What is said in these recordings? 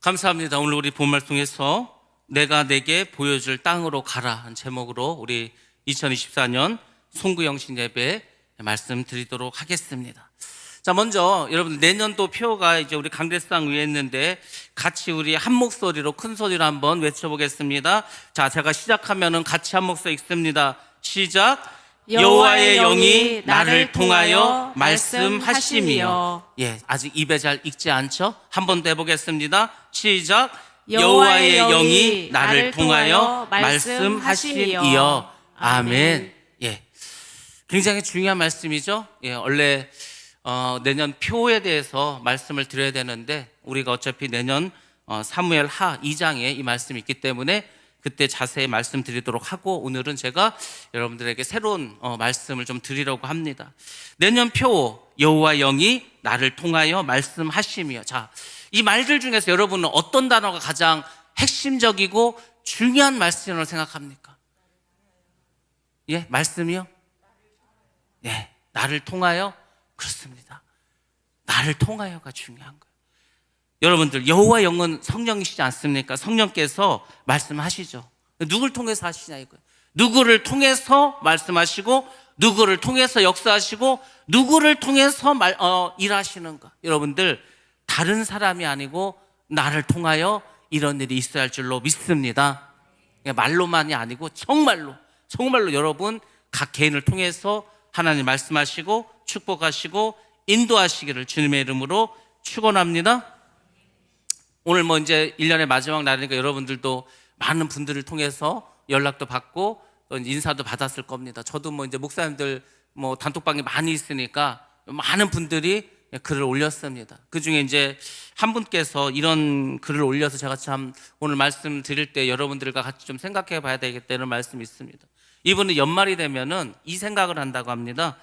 감사합니다. 오늘 우리 본말 통해서 내가 내게 보여줄 땅으로 가라 한 제목으로 우리 2024년 송구영신 예배 말씀드리도록 하겠습니다. 자, 먼저 여러분 내년도 표가 이제 우리 강대상 위에 있는데 같이 우리 한 목소리로 큰 소리로 한번 외쳐보겠습니다. 자, 제가 시작하면은 같이 한 목소리 읽습니다. 시작. 여호와의 영이 나를 통하여 말씀하심이요. 예, 아직 입에 잘 익지 않죠? 한 번 더 해보겠습니다. 시작. 여호와의 영이 나를 통하여 말씀하심이요. 아멘. 예, 굉장히 중요한 말씀이죠. 예, 원래 내년 표에 대해서 말씀을 드려야 되는데 우리가 어차피 내년 사무엘 하 2장에 이 말씀이 있기 때문에 그때 자세히 말씀드리도록 하고, 오늘은 제가 여러분들에게 새로운 말씀을 좀 드리려고 합니다. 내년 표, 여호와 영이 나를 통하여 말씀하심이요. 자, 이 말들 중에서 여러분은 어떤 단어가 가장 핵심적이고 중요한 말씀이라고 생각합니까? 예, 말씀이요? 예, 나를 통하여. 그렇습니다. 나를 통하여가 중요한 거예요. 여러분들, 여호와 영은 성령이시지 않습니까? 성령께서 말씀하시죠. 누구를 통해서 하시냐 이거예요. 누구를 통해서 말씀하시고, 누구를 통해서 역사하시고, 누구를 통해서 일하시는가. 여러분들, 다른 사람이 아니고 나를 통하여 이런 일이 있어야 할 줄로 믿습니다. 말로만이 아니고 정말로 여러분 각 개인을 통해서 하나님 말씀하시고 축복하시고 인도하시기를 주님의 이름으로 축원합니다. 오늘 이제 1년의 마지막 날이니까 여러분들도 많은 분들을 통해서 연락도 받고 또 인사도 받았을 겁니다. 저도 이제 목사님들 단톡방이 많이 있으니까 많은 분들이 글을 올렸습니다. 그 중에 이제 한 분께서 이런 글을 올려서 제가 참 오늘 말씀 드릴 때 여러분들과 같이 좀 생각해 봐야 되겠다는 말씀이 있습니다. 이분은 연말이 되면은 이 생각을 한다고 합니다.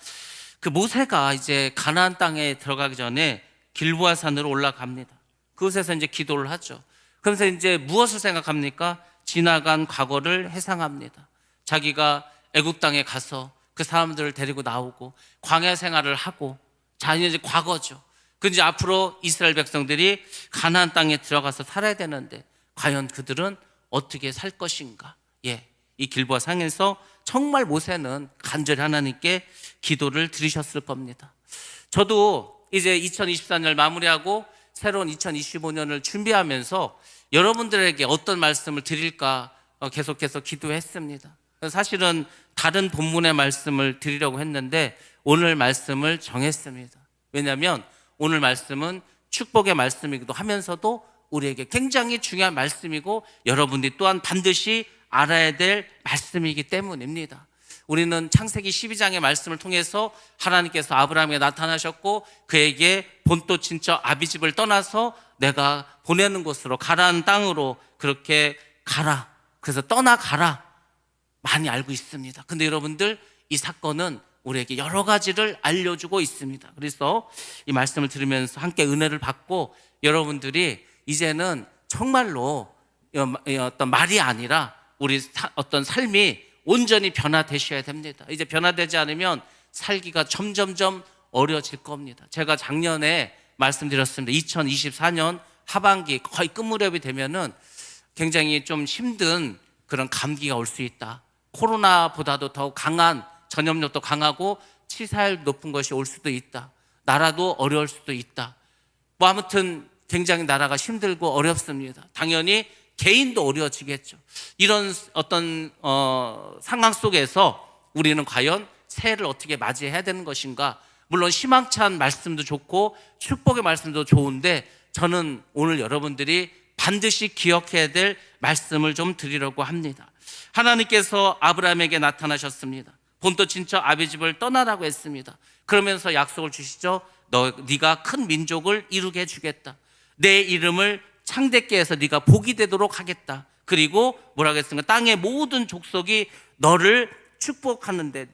그 모세가 이제 가나안 땅에 들어가기 전에 길보아 산으로 올라갑니다. 그곳에서 이제 기도를 하죠. 그러면서 이제 무엇을 생각합니까? 지나간 과거를 회상합니다. 자기가 애굽 땅에 가서 그 사람들을 데리고 나오고 광야 생활을 하고, 자, 이제 과거죠. 그 이제 앞으로 이스라엘 백성들이 가나안 땅에 들어가서 살아야 되는데 과연 그들은 어떻게 살 것인가? 예, 이 길보아 산에서 정말 모세는 간절히 하나님께 기도를 드리셨을 겁니다. 저도 이제 2024년을 마무리하고 새로운 2025년을 준비하면서 여러분들에게 어떤 말씀을 드릴까 계속해서 기도했습니다. 사실은 다른 본문의 말씀을 드리려고 했는데 오늘 말씀을 정했습니다. 왜냐하면 오늘 말씀은 축복의 말씀이기도 하면서도 우리에게 굉장히 중요한 말씀이고 여러분들이 또한 반드시 알아야 될 말씀이기 때문입니다. 우리는 창세기 12장의 말씀을 통해서 하나님께서 아브라함에게 나타나셨고 그에게 본토 친척 아비집을 떠나서 내가 보내는 곳으로 가나안 땅으로 그렇게 가라, 그래서 떠나가라 많이 알고 있습니다. 근데 여러분들, 이 사건은 우리에게 여러 가지를 알려주고 있습니다. 그래서 이 말씀을 들으면서 함께 은혜를 받고 여러분들이 이제는 정말로 어떤 말이 아니라 우리 어떤 삶이 온전히 변화되셔야 됩니다. 이제 변화되지 않으면 살기가 점점점 어려워질 겁니다. 제가 작년에 말씀드렸습니다. 2024년 하반기 거의 끝 무렵이 되면은 굉장히 좀 힘든 그런 감기가 올 수 있다. 코로나보다도 더 강한, 전염력도 강하고 치사율 높은 것이 올 수도 있다. 나라도 어려울 수도 있다. 아무튼 굉장히 나라가 힘들고 어렵습니다. 당연히 개인도 어려워지겠죠. 이런 어떤 상황 속에서 우리는 과연 새해를 어떻게 맞이해야 되는 것인가. 물론 희망찬 말씀도 좋고 축복의 말씀도 좋은데 저는 오늘 여러분들이 반드시 기억해야 될 말씀을 좀 드리려고 합니다. 하나님께서 아브라함에게 나타나셨습니다. 본토 친척 아비집을 떠나라고 했습니다. 그러면서 약속을 주시죠. 네가 큰 민족을 이루게 해주겠다. 내 이름을 창대케 해서 네가 복이 되도록 하겠다. 그리고 뭐라고 했습니까? 땅의 모든 족속이 너를 축복하는데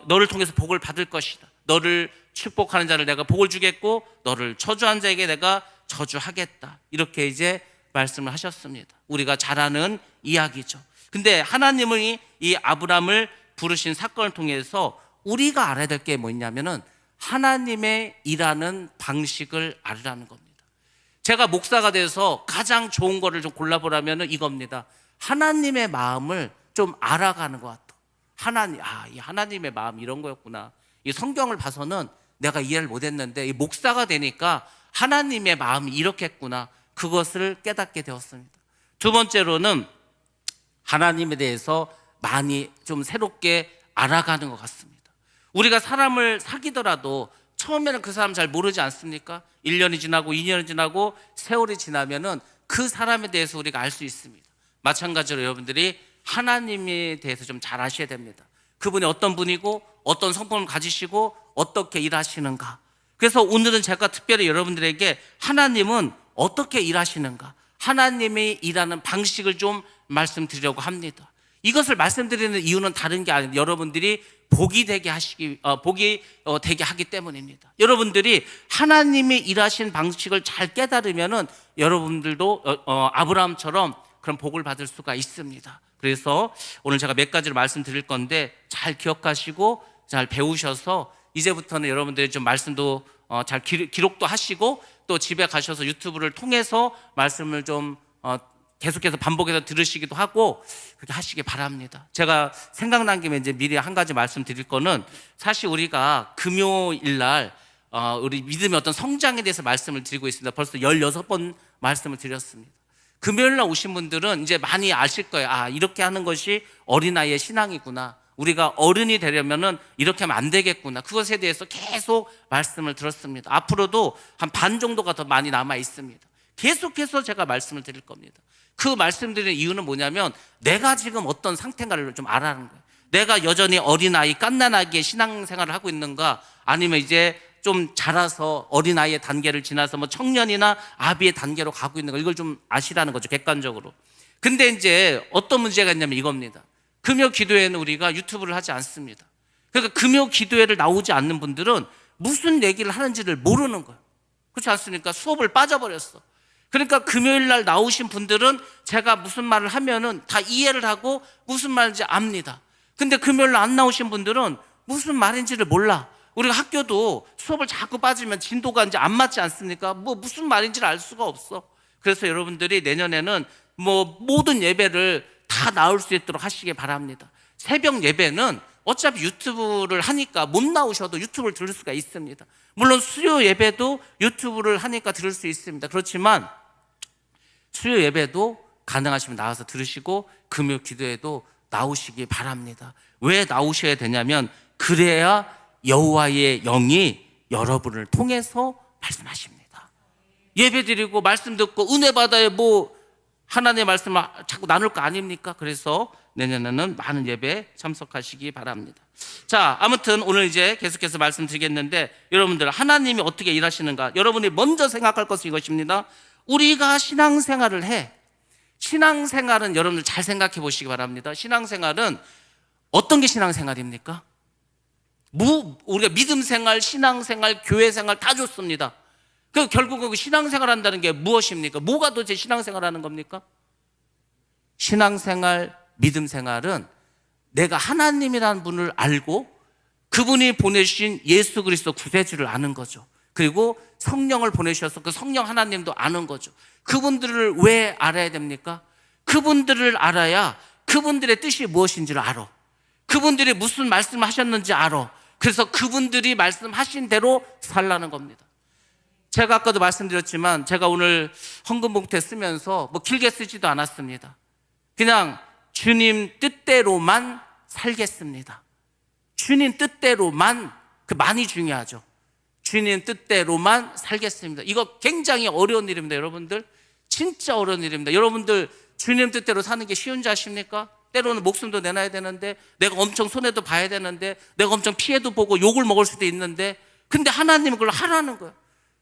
너를 통해서 복을 받을 것이다. 너를 축복하는 자를 내가 복을 주겠고 너를 저주한 자에게 내가 저주하겠다. 이렇게 이제 말씀을 하셨습니다. 우리가 잘 아는 이야기죠. 근데 하나님이 이 아브람을 부르신 사건을 통해서 우리가 알아야 될 게 뭐냐면은 하나님의 일하는 방식을 알으라는 겁니다. 제가 목사가 돼서 가장 좋은 거를 좀 골라보라면 이겁니다. 하나님의 마음을 좀 알아가는 것 같아. 이 하나님의 마음 이런 거였구나. 이 성경을 봐서는 내가 이해를 못했는데 이 목사가 되니까 하나님의 마음이 이렇겠구나. 그것을 깨닫게 되었습니다. 두 번째로는 하나님에 대해서 많이 좀 새롭게 알아가는 것 같습니다. 우리가 사람을 사귀더라도 처음에는 그 사람 잘 모르지 않습니까? 1년이 지나고 2년이 지나고 세월이 지나면은 그 사람에 대해서 우리가 알 수 있습니다. 마찬가지로 여러분들이 하나님에 대해서 좀 잘 아셔야 됩니다. 그분이 어떤 분이고 어떤 성품을 가지시고 어떻게 일하시는가. 그래서 오늘은 제가 특별히 여러분들에게 하나님은 어떻게 일하시는가, 하나님이 일하는 방식을 좀 말씀드리려고 합니다. 이것을 말씀드리는 이유는 다른 게 아니라 여러분들이 복이 되게 하기 때문입니다. 여러분들이 하나님이 일하신 방식을 잘 깨달으면은 여러분들도 아브라함처럼 그런 복을 받을 수가 있습니다. 그래서 오늘 제가 몇 가지를 말씀드릴 건데 잘 기억하시고 잘 배우셔서 이제부터는 여러분들이 좀 말씀도 잘 기록도 하시고 또 집에 가셔서 유튜브를 통해서 말씀을 좀 계속해서 반복해서 들으시기도 하고 그렇게 하시기 바랍니다. 제가 생각난 김에 이제 미리 한 가지 말씀드릴 거는, 사실 우리가 금요일 날 우리 믿음의 어떤 성장에 대해서 말씀을 드리고 있습니다. 벌써 16번 말씀을 드렸습니다. 금요일 날 오신 분들은 이제 많이 아실 거예요. 이렇게 하는 것이 어린아이의 신앙이구나. 우리가 어른이 되려면은 이렇게 하면 안 되겠구나. 그것에 대해서 계속 말씀을 들었습니다. 앞으로도 한 반 정도가 더 많이 남아 있습니다. 계속해서 제가 말씀을 드릴 겁니다. 그 말씀드리는 이유는 뭐냐면 내가 지금 어떤 상태인가를 좀 알아가는 거예요. 내가 여전히 어린아이 갓난아기의 신앙생활을 하고 있는가, 아니면 이제 좀 자라서 어린아이의 단계를 지나서 뭐 청년이나 아비의 단계로 가고 있는가, 이걸 좀 아시라는 거죠, 객관적으로. 근데 이제 어떤 문제가 있냐면 이겁니다. 금요 기도회는 우리가 유튜브를 하지 않습니다. 그러니까 금요 기도회를 나오지 않는 분들은 무슨 얘기를 하는지를 모르는 거예요. 그렇지 않습니까? 수업을 빠져버렸어. 그러니까 금요일 날 나오신 분들은 제가 무슨 말을 하면은 다 이해를 하고 무슨 말인지 압니다. 근데 금요일 날 안 나오신 분들은 무슨 말인지를 몰라. 우리가 학교도 수업을 자꾸 빠지면 진도가 이제 안 맞지 않습니까? 무슨 말인지를 알 수가 없어. 그래서 여러분들이 내년에는 모든 예배를 다 나올 수 있도록 하시기 바랍니다. 새벽 예배는 어차피 유튜브를 하니까 못 나오셔도 유튜브를 들을 수가 있습니다. 물론 수요 예배도 유튜브를 하니까 들을 수 있습니다. 그렇지만 수요 예배도 가능하시면 나와서 들으시고 금요 기도에도 나오시기 바랍니다. 왜 나오셔야 되냐면 그래야 여호와의 영이 여러분을 통해서 말씀하십니다. 예배 드리고 말씀 듣고 은혜 받아야 하나님의 말씀을 자꾸 나눌 거 아닙니까? 그래서 내년에는 많은 예배 참석하시기 바랍니다. 자, 아무튼 오늘 이제 계속해서 말씀드리겠는데, 여러분들 하나님이 어떻게 일하시는가, 여러분이 먼저 생각할 것은 이것입니다. 우리가 신앙생활을 해. 신앙생활은 여러분들 잘 생각해 보시기 바랍니다. 신앙생활은 어떤 게 신앙생활입니까? 우리가 믿음생활, 신앙생활, 교회생활 다 좋습니다. 결국 신앙생활 한다는 게 무엇입니까? 뭐가 도대체 신앙생활 하는 겁니까? 신앙생활, 믿음생활은 내가 하나님이라는 분을 알고 그분이 보내주신 예수 그리스도 구세주를 아는 거죠. 그리고 성령을 보내주셔서 그 성령 하나님도 아는 거죠. 그분들을 왜 알아야 됩니까? 그분들을 알아야 그분들의 뜻이 무엇인지를 알아. 그분들이 무슨 말씀을 하셨는지 알아. 그래서 그분들이 말씀하신 대로 살라는 겁니다. 제가 아까도 말씀드렸지만 제가 오늘 헌금 봉투에 쓰면서 길게 쓰지도 않았습니다. 그냥 주님 뜻대로만 살겠습니다. 주님 뜻대로만, 많이 중요하죠. 주님 뜻대로만 살겠습니다. 이거 굉장히 어려운 일입니다. 여러분들 진짜 어려운 일입니다. 여러분들 주님 뜻대로 사는 게 쉬운 줄 아십니까? 때로는 목숨도 내놔야 되는데, 내가 엄청 손해도 봐야 되는데, 내가 엄청 피해도 보고 욕을 먹을 수도 있는데, 근데 하나님은 그걸 하라는 거예요.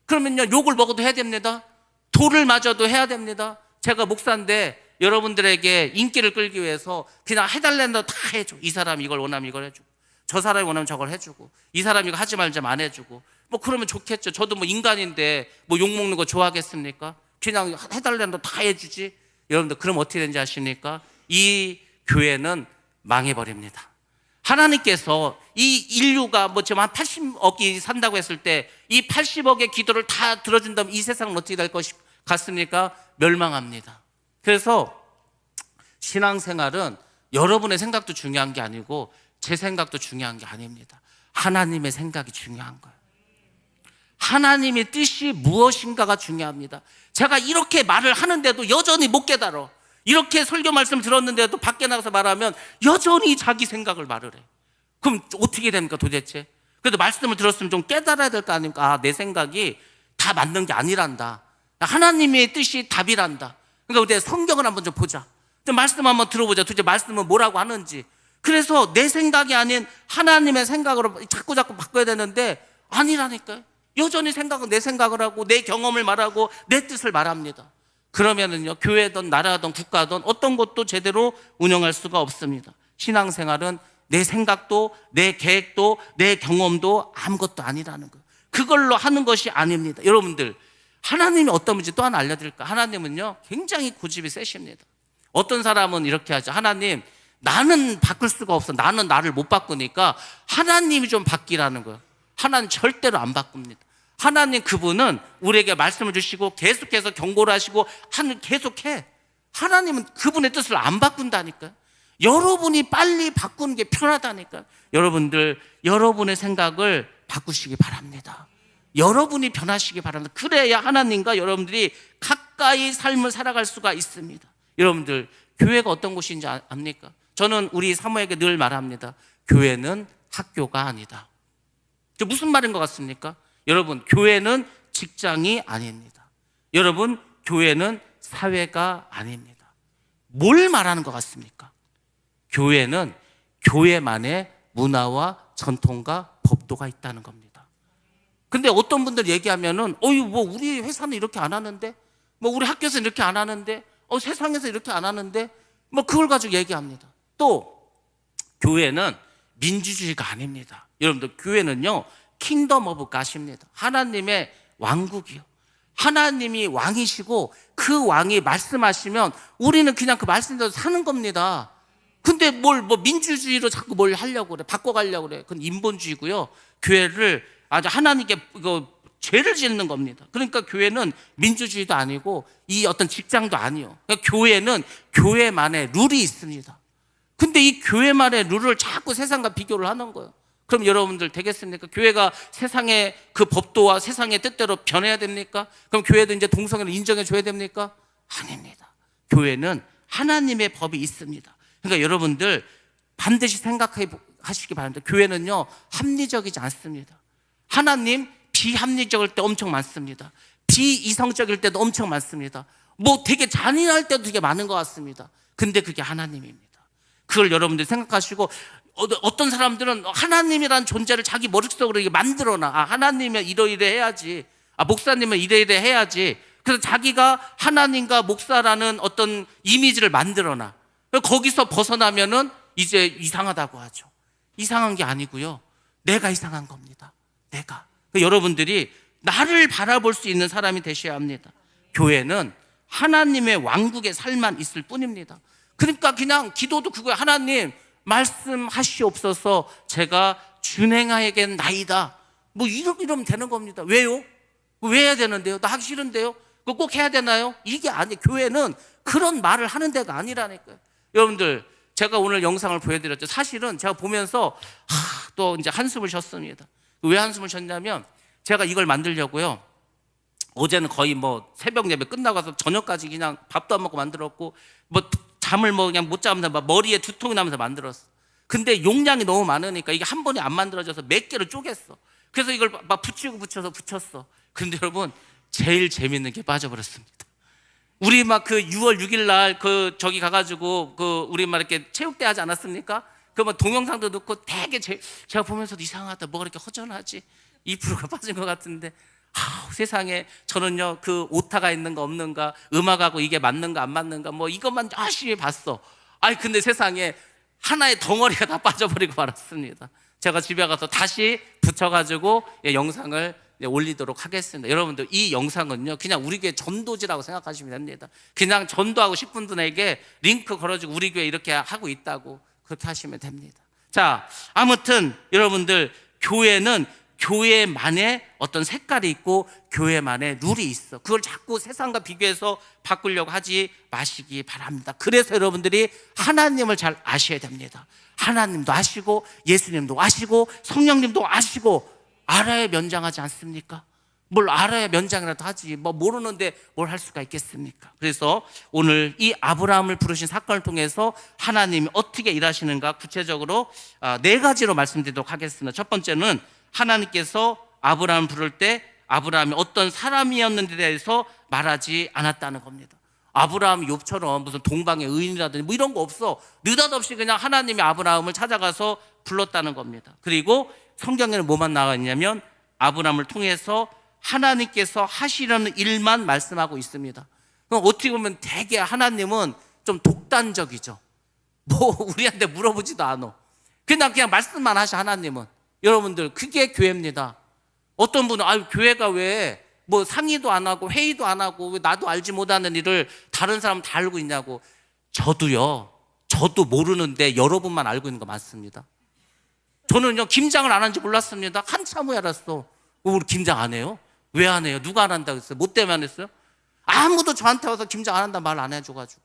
그러면요, 욕을 먹어도 해야 됩니다. 돌을 맞아도 해야 됩니다. 제가 목사인데 여러분들에게 인기를 끌기 위해서 그냥 해달라는 대로 다 해줘. 이 사람이 이걸 원하면 이걸 해주고, 저 사람이 원하면 저걸 해주고, 이 사람이 이거 하지 말자면 안 해주고, 그러면 좋겠죠. 저도 인간인데 욕 먹는 거 좋아하겠습니까? 그냥 해달라는 대로 다 해주지. 여러분들 그럼 어떻게 되는지 아십니까? 이 교회는 망해버립니다. 하나님께서 이 인류가 지금 한 80억이 산다고 했을 때 이 80억의 기도를 다 들어준다면 이 세상은 어떻게 될 갔습니까? 멸망합니다. 그래서 신앙생활은 여러분의 생각도 중요한 게 아니고 제 생각도 중요한 게 아닙니다. 하나님의 생각이 중요한 거예요. 하나님의 뜻이 무엇인가가 중요합니다. 제가 이렇게 말을 하는데도 여전히 못 깨달아. 이렇게 설교 말씀 들었는데도 밖에 나가서 말하면 여전히 자기 생각을 말을 해. 그럼 어떻게 됩니까 도대체? 그래도 말씀을 들었으면 좀 깨달아야 될 거 아닙니까? 아, 내 생각이 다 맞는 게 아니란다. 하나님의 뜻이 답이란다. 그러니까 우리 성경을 한번 좀 보자. 말씀 한번 들어보자. 도대체 말씀은 뭐라고 하는지. 그래서 내 생각이 아닌 하나님의 생각으로 자꾸 바꿔야 되는데 아니라니까요. 여전히 생각은 내 생각을 하고 내 경험을 말하고 내 뜻을 말합니다. 그러면은요, 교회든 나라든 국가든 어떤 것도 제대로 운영할 수가 없습니다. 신앙생활은 내 생각도 내 계획도 내 경험도 아무것도 아니라는 거예요. 그걸로 하는 것이 아닙니다. 여러분들, 하나님이 어떤 분인지 또 하나 알려드릴까? 하나님은요 굉장히 고집이 세십니다. 어떤 사람은 이렇게 하죠. 하나님, 나는 바꿀 수가 없어. 나는 나를 못 바꾸니까 하나님이 좀 바뀌라는 거예요. 하나님 절대로 안 바꿉니다. 하나님, 그분은 우리에게 말씀을 주시고 계속해서 경고를 하시고 계속해. 하나님은 그분의 뜻을 안 바꾼다니까요. 여러분이 빨리 바꾸는 게 편하다니까요. 여러분들, 여러분의 생각을 바꾸시기 바랍니다. 여러분이 변하시기 바랍니다. 그래야 하나님과 여러분들이 가까이 삶을 살아갈 수가 있습니다. 여러분들, 교회가 어떤 곳인지 압니까? 저는 우리 사모에게 늘 말합니다. 교회는 학교가 아니다. 무슨 말인 것 같습니까? 여러분, 교회는 직장이 아닙니다. 여러분, 교회는 사회가 아닙니다. 뭘 말하는 것 같습니까? 교회는 교회만의 문화와 전통과 법도가 있다는 겁니다. 근데 어떤 분들 얘기하면은 뭐 우리 회사는 이렇게 안 하는데, 뭐 우리 학교에서는 이렇게 안 하는데, 세상에서 이렇게 안 하는데, 뭐 그걸 가지고 얘기합니다. 또 교회는 민주주의가 아닙니다. 여러분들, 교회는요 킹덤 오브 갓입니다. 하나님의 왕국이요. 하나님이 왕이시고 그 왕이 말씀하시면 우리는 그냥 그 말씀대로 사는 겁니다. 근데 뭐 민주주의로 자꾸 뭘 하려고 그래, 바꿔가려고 그래. 그건 인본주의고요. 교회를 아주 하나님께 죄를 짓는 겁니다. 그러니까 교회는 민주주의도 아니고 이 어떤 직장도 아니요. 그러니까 교회는 교회만의 룰이 있습니다. 근데 이 교회만의 룰을 자꾸 세상과 비교를 하는 거예요. 그럼 여러분들 되겠습니까? 교회가 세상의 그 법도와 세상의 뜻대로 변해야 됩니까? 그럼 교회도 이제 동성애를 인정해 줘야 됩니까? 아닙니다. 교회는 하나님의 법이 있습니다. 그러니까 여러분들 반드시 생각하시기 바랍니다. 교회는요 합리적이지 않습니다. 하나님 비합리적일 때 엄청 많습니다. 비이성적일 때도 엄청 많습니다. 뭐 되게 잔인할 때도 되게 많은 것 같습니다. 근데 그게 하나님입니다. 그걸 여러분들 생각하시고, 어떤 사람들은 하나님이란 존재를 자기 머릿속으로 만들어놔. 하나님은 이러이러 해야지. 목사님은 이러이러 해야지. 그래서 자기가 하나님과 목사라는 어떤 이미지를 만들어놔. 거기서 벗어나면은 이제 이상하다고 하죠. 이상한 게 아니고요, 내가 이상한 겁니다. 내가. 여러분들이 나를 바라볼 수 있는 사람이 되셔야 합니다. 교회는 하나님의 왕국의 살만 있을 뿐입니다. 그러니까 그냥 기도도 그거야. 하나님 말씀하시옵소서, 제가 준행하겠나이다. 뭐 이러면 되는 겁니다. 왜요? 왜 해야 되는데요? 나 하기 싫은데요? 그거 꼭 해야 되나요? 이게 아니에요. 교회는 그런 말을 하는 데가 아니라니까요. 여러분들, 제가 오늘 영상을 보여드렸죠. 사실은 제가 보면서 또 이제 한숨을 쉬었습니다. 왜 한숨을 쉬었냐면, 제가 이걸 만들려고요, 어제는 거의 새벽 예배 끝나고 와서 저녁까지 그냥 밥도 안 먹고 만들었고, 잠을 그냥 못 자면서 머리에 두통이 나면서 만들었어. 근데 용량이 너무 많으니까 이게 한 번에 안 만들어져서 몇 개를 쪼갰어. 그래서 이걸 붙였어. 근데 여러분, 제일 재밌는 게 빠져버렸습니다. 우리 그 6월 6일 날 저기 가가지고 우리 이렇게 체육대 하지 않았습니까? 동영상도 넣고 되게 제가 보면서도 이상하다. 뭐가 이렇게 허전하지? 2%가 빠진 것 같은데, 세상에, 저는요 그 오타가 있는가 없는가, 음악하고 이게 맞는가 안 맞는가, 이것만 열심히 봤어. 근데 세상에 하나의 덩어리가 다 빠져버리고 말았습니다. 제가 집에 가서 다시 붙여가지고 영상을 올리도록 하겠습니다. 여러분들, 이 영상은요 그냥 우리 교회 전도지라고 생각하시면 됩니다. 그냥 전도하고 싶은 분에게 링크 걸어주고 우리 교회 이렇게 하고 있다고 그렇게 하시면 됩니다. 자, 아무튼 여러분들, 교회는 교회만의 어떤 색깔이 있고 교회만의 룰이 있어. 그걸 자꾸 세상과 비교해서 바꾸려고 하지 마시기 바랍니다. 그래서 여러분들이 하나님을 잘 아셔야 됩니다. 하나님도 아시고 예수님도 아시고 성령님도 아시고 알아야 면장하지 않습니까? 뭘 알아야 면장이라도 하지, 뭐 모르는데 뭘 할 수가 있겠습니까? 그래서 오늘 이 아브라함을 부르신 사건을 통해서 하나님이 어떻게 일하시는가 구체적으로 4가지로 말씀드리도록 하겠습니다. 첫 번째는 하나님께서 아브라함을 부를 때 아브라함이 어떤 사람이었는지에 대해서 말하지 않았다는 겁니다. 아브라함이 욥처럼 무슨 동방의 의인이라든지 뭐 이런 거 없어. 느닷없이 그냥 하나님이 아브라함을 찾아가서 불렀다는 겁니다. 그리고 성경에는 뭐만 나와 있냐면 아브라함을 통해서 하나님께서 하시려는 일만 말씀하고 있습니다. 그럼 어떻게 보면 되게 하나님은 좀 독단적이죠. 뭐 우리한테 물어보지도 않아. 그냥 말씀만 하셔. 하나님은. 여러분들, 그게 교회입니다. 어떤 분은 교회가 왜 뭐 상의도 안 하고 회의도 안 하고 왜 나도 알지 못하는 일을 다른 사람 다 알고 있냐고. 저도 모르는데 여러분만 알고 있는 거 맞습니다. 저는요 김장을 안 한지 몰랐습니다. 한참 후에 알았어. 우리 김장 안 해요? 왜 안 해요? 누가 안 한다고 했어요? 뭐 때문에 안 했어요? 아무도 저한테 와서 김장 안 한다 말 안 해줘가지고.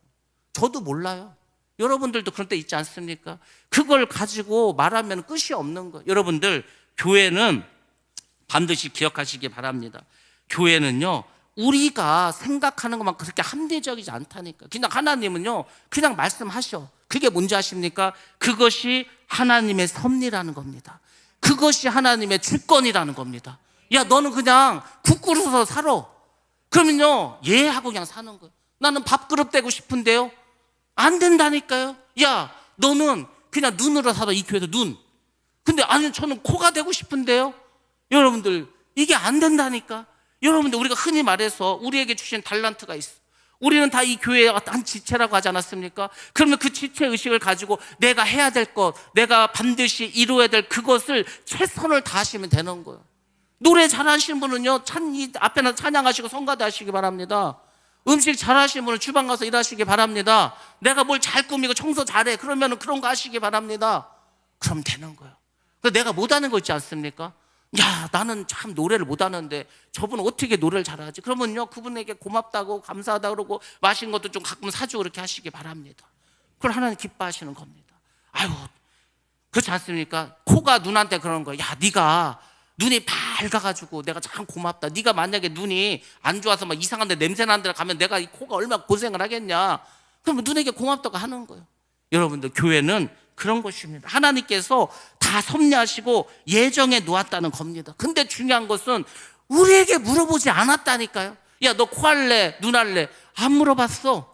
저도 몰라요. 여러분들도 그런 때 있지 않습니까? 그걸 가지고 말하면 끝이 없는 거예요. 여러분들, 교회는 반드시 기억하시기 바랍니다. 교회는요 우리가 생각하는 것만 그렇게 합리적이지 않다니까. 그냥 하나님은요 그냥 말씀하셔. 그게 뭔지 아십니까? 그것이 하나님의 섭리라는 겁니다. 그것이 하나님의 주권이라는 겁니다. 야, 너는 그냥 국그릇서 살아. 그러면요 예 하고 그냥 사는 거예요. 나는 밥그릇 되고 싶은데요 안 된다니까요. 야, 너는 그냥 눈으로 살아. 이 교회도 눈. 근데 아니 저는 코가 되고 싶은데요. 여러분들, 이게 안 된다니까. 여러분들, 우리가 흔히 말해서 우리에게 주신 달란트가 있어. 우리는 다 이 교회의 한 지체라고 하지 않았습니까? 그러면 그 지체의식을 가지고 내가 해야 될 것, 내가 반드시 이루어야 될 그것을 최선을 다하시면 되는 거예요. 노래 잘하시는 분은요 앞에 나서 찬양하시고 성가대 하시기 바랍니다. 음식 잘하시는 분은 주방 가서 일하시기 바랍니다. 내가 뭘 잘 꾸미고 청소 잘해, 그러면 그런 거 하시기 바랍니다. 그럼 되는 거예요. 내가 못하는 거 있지 않습니까? 야, 나는 참 노래를 못하는데 저분은 어떻게 노래를 잘하지? 그러면요 그분에게 고맙다고 감사하다고 그러고 맛있는 것도 좀 가끔 사주고 그렇게 하시기 바랍니다. 그걸 하나님 기뻐하시는 겁니다. 아유, 그렇지 않습니까? 코가 눈한테 그러는 거야. 야, 네가 눈이 밝아가지고 내가 참 고맙다. 네가 만약에 눈이 안 좋아서 막 이상한 데 냄새 나는 데 가면 내가 이 코가 얼마나 고생을 하겠냐. 그럼 눈에게 고맙다고 하는 거예요. 여러분들, 교회는 그런 것입니다. 하나님께서 다 섭리하시고 예정해 놓았다는 겁니다. 근데 중요한 것은 우리에게 물어보지 않았다니까요. 야, 너 코 할래? 눈 할래? 안 물어봤어.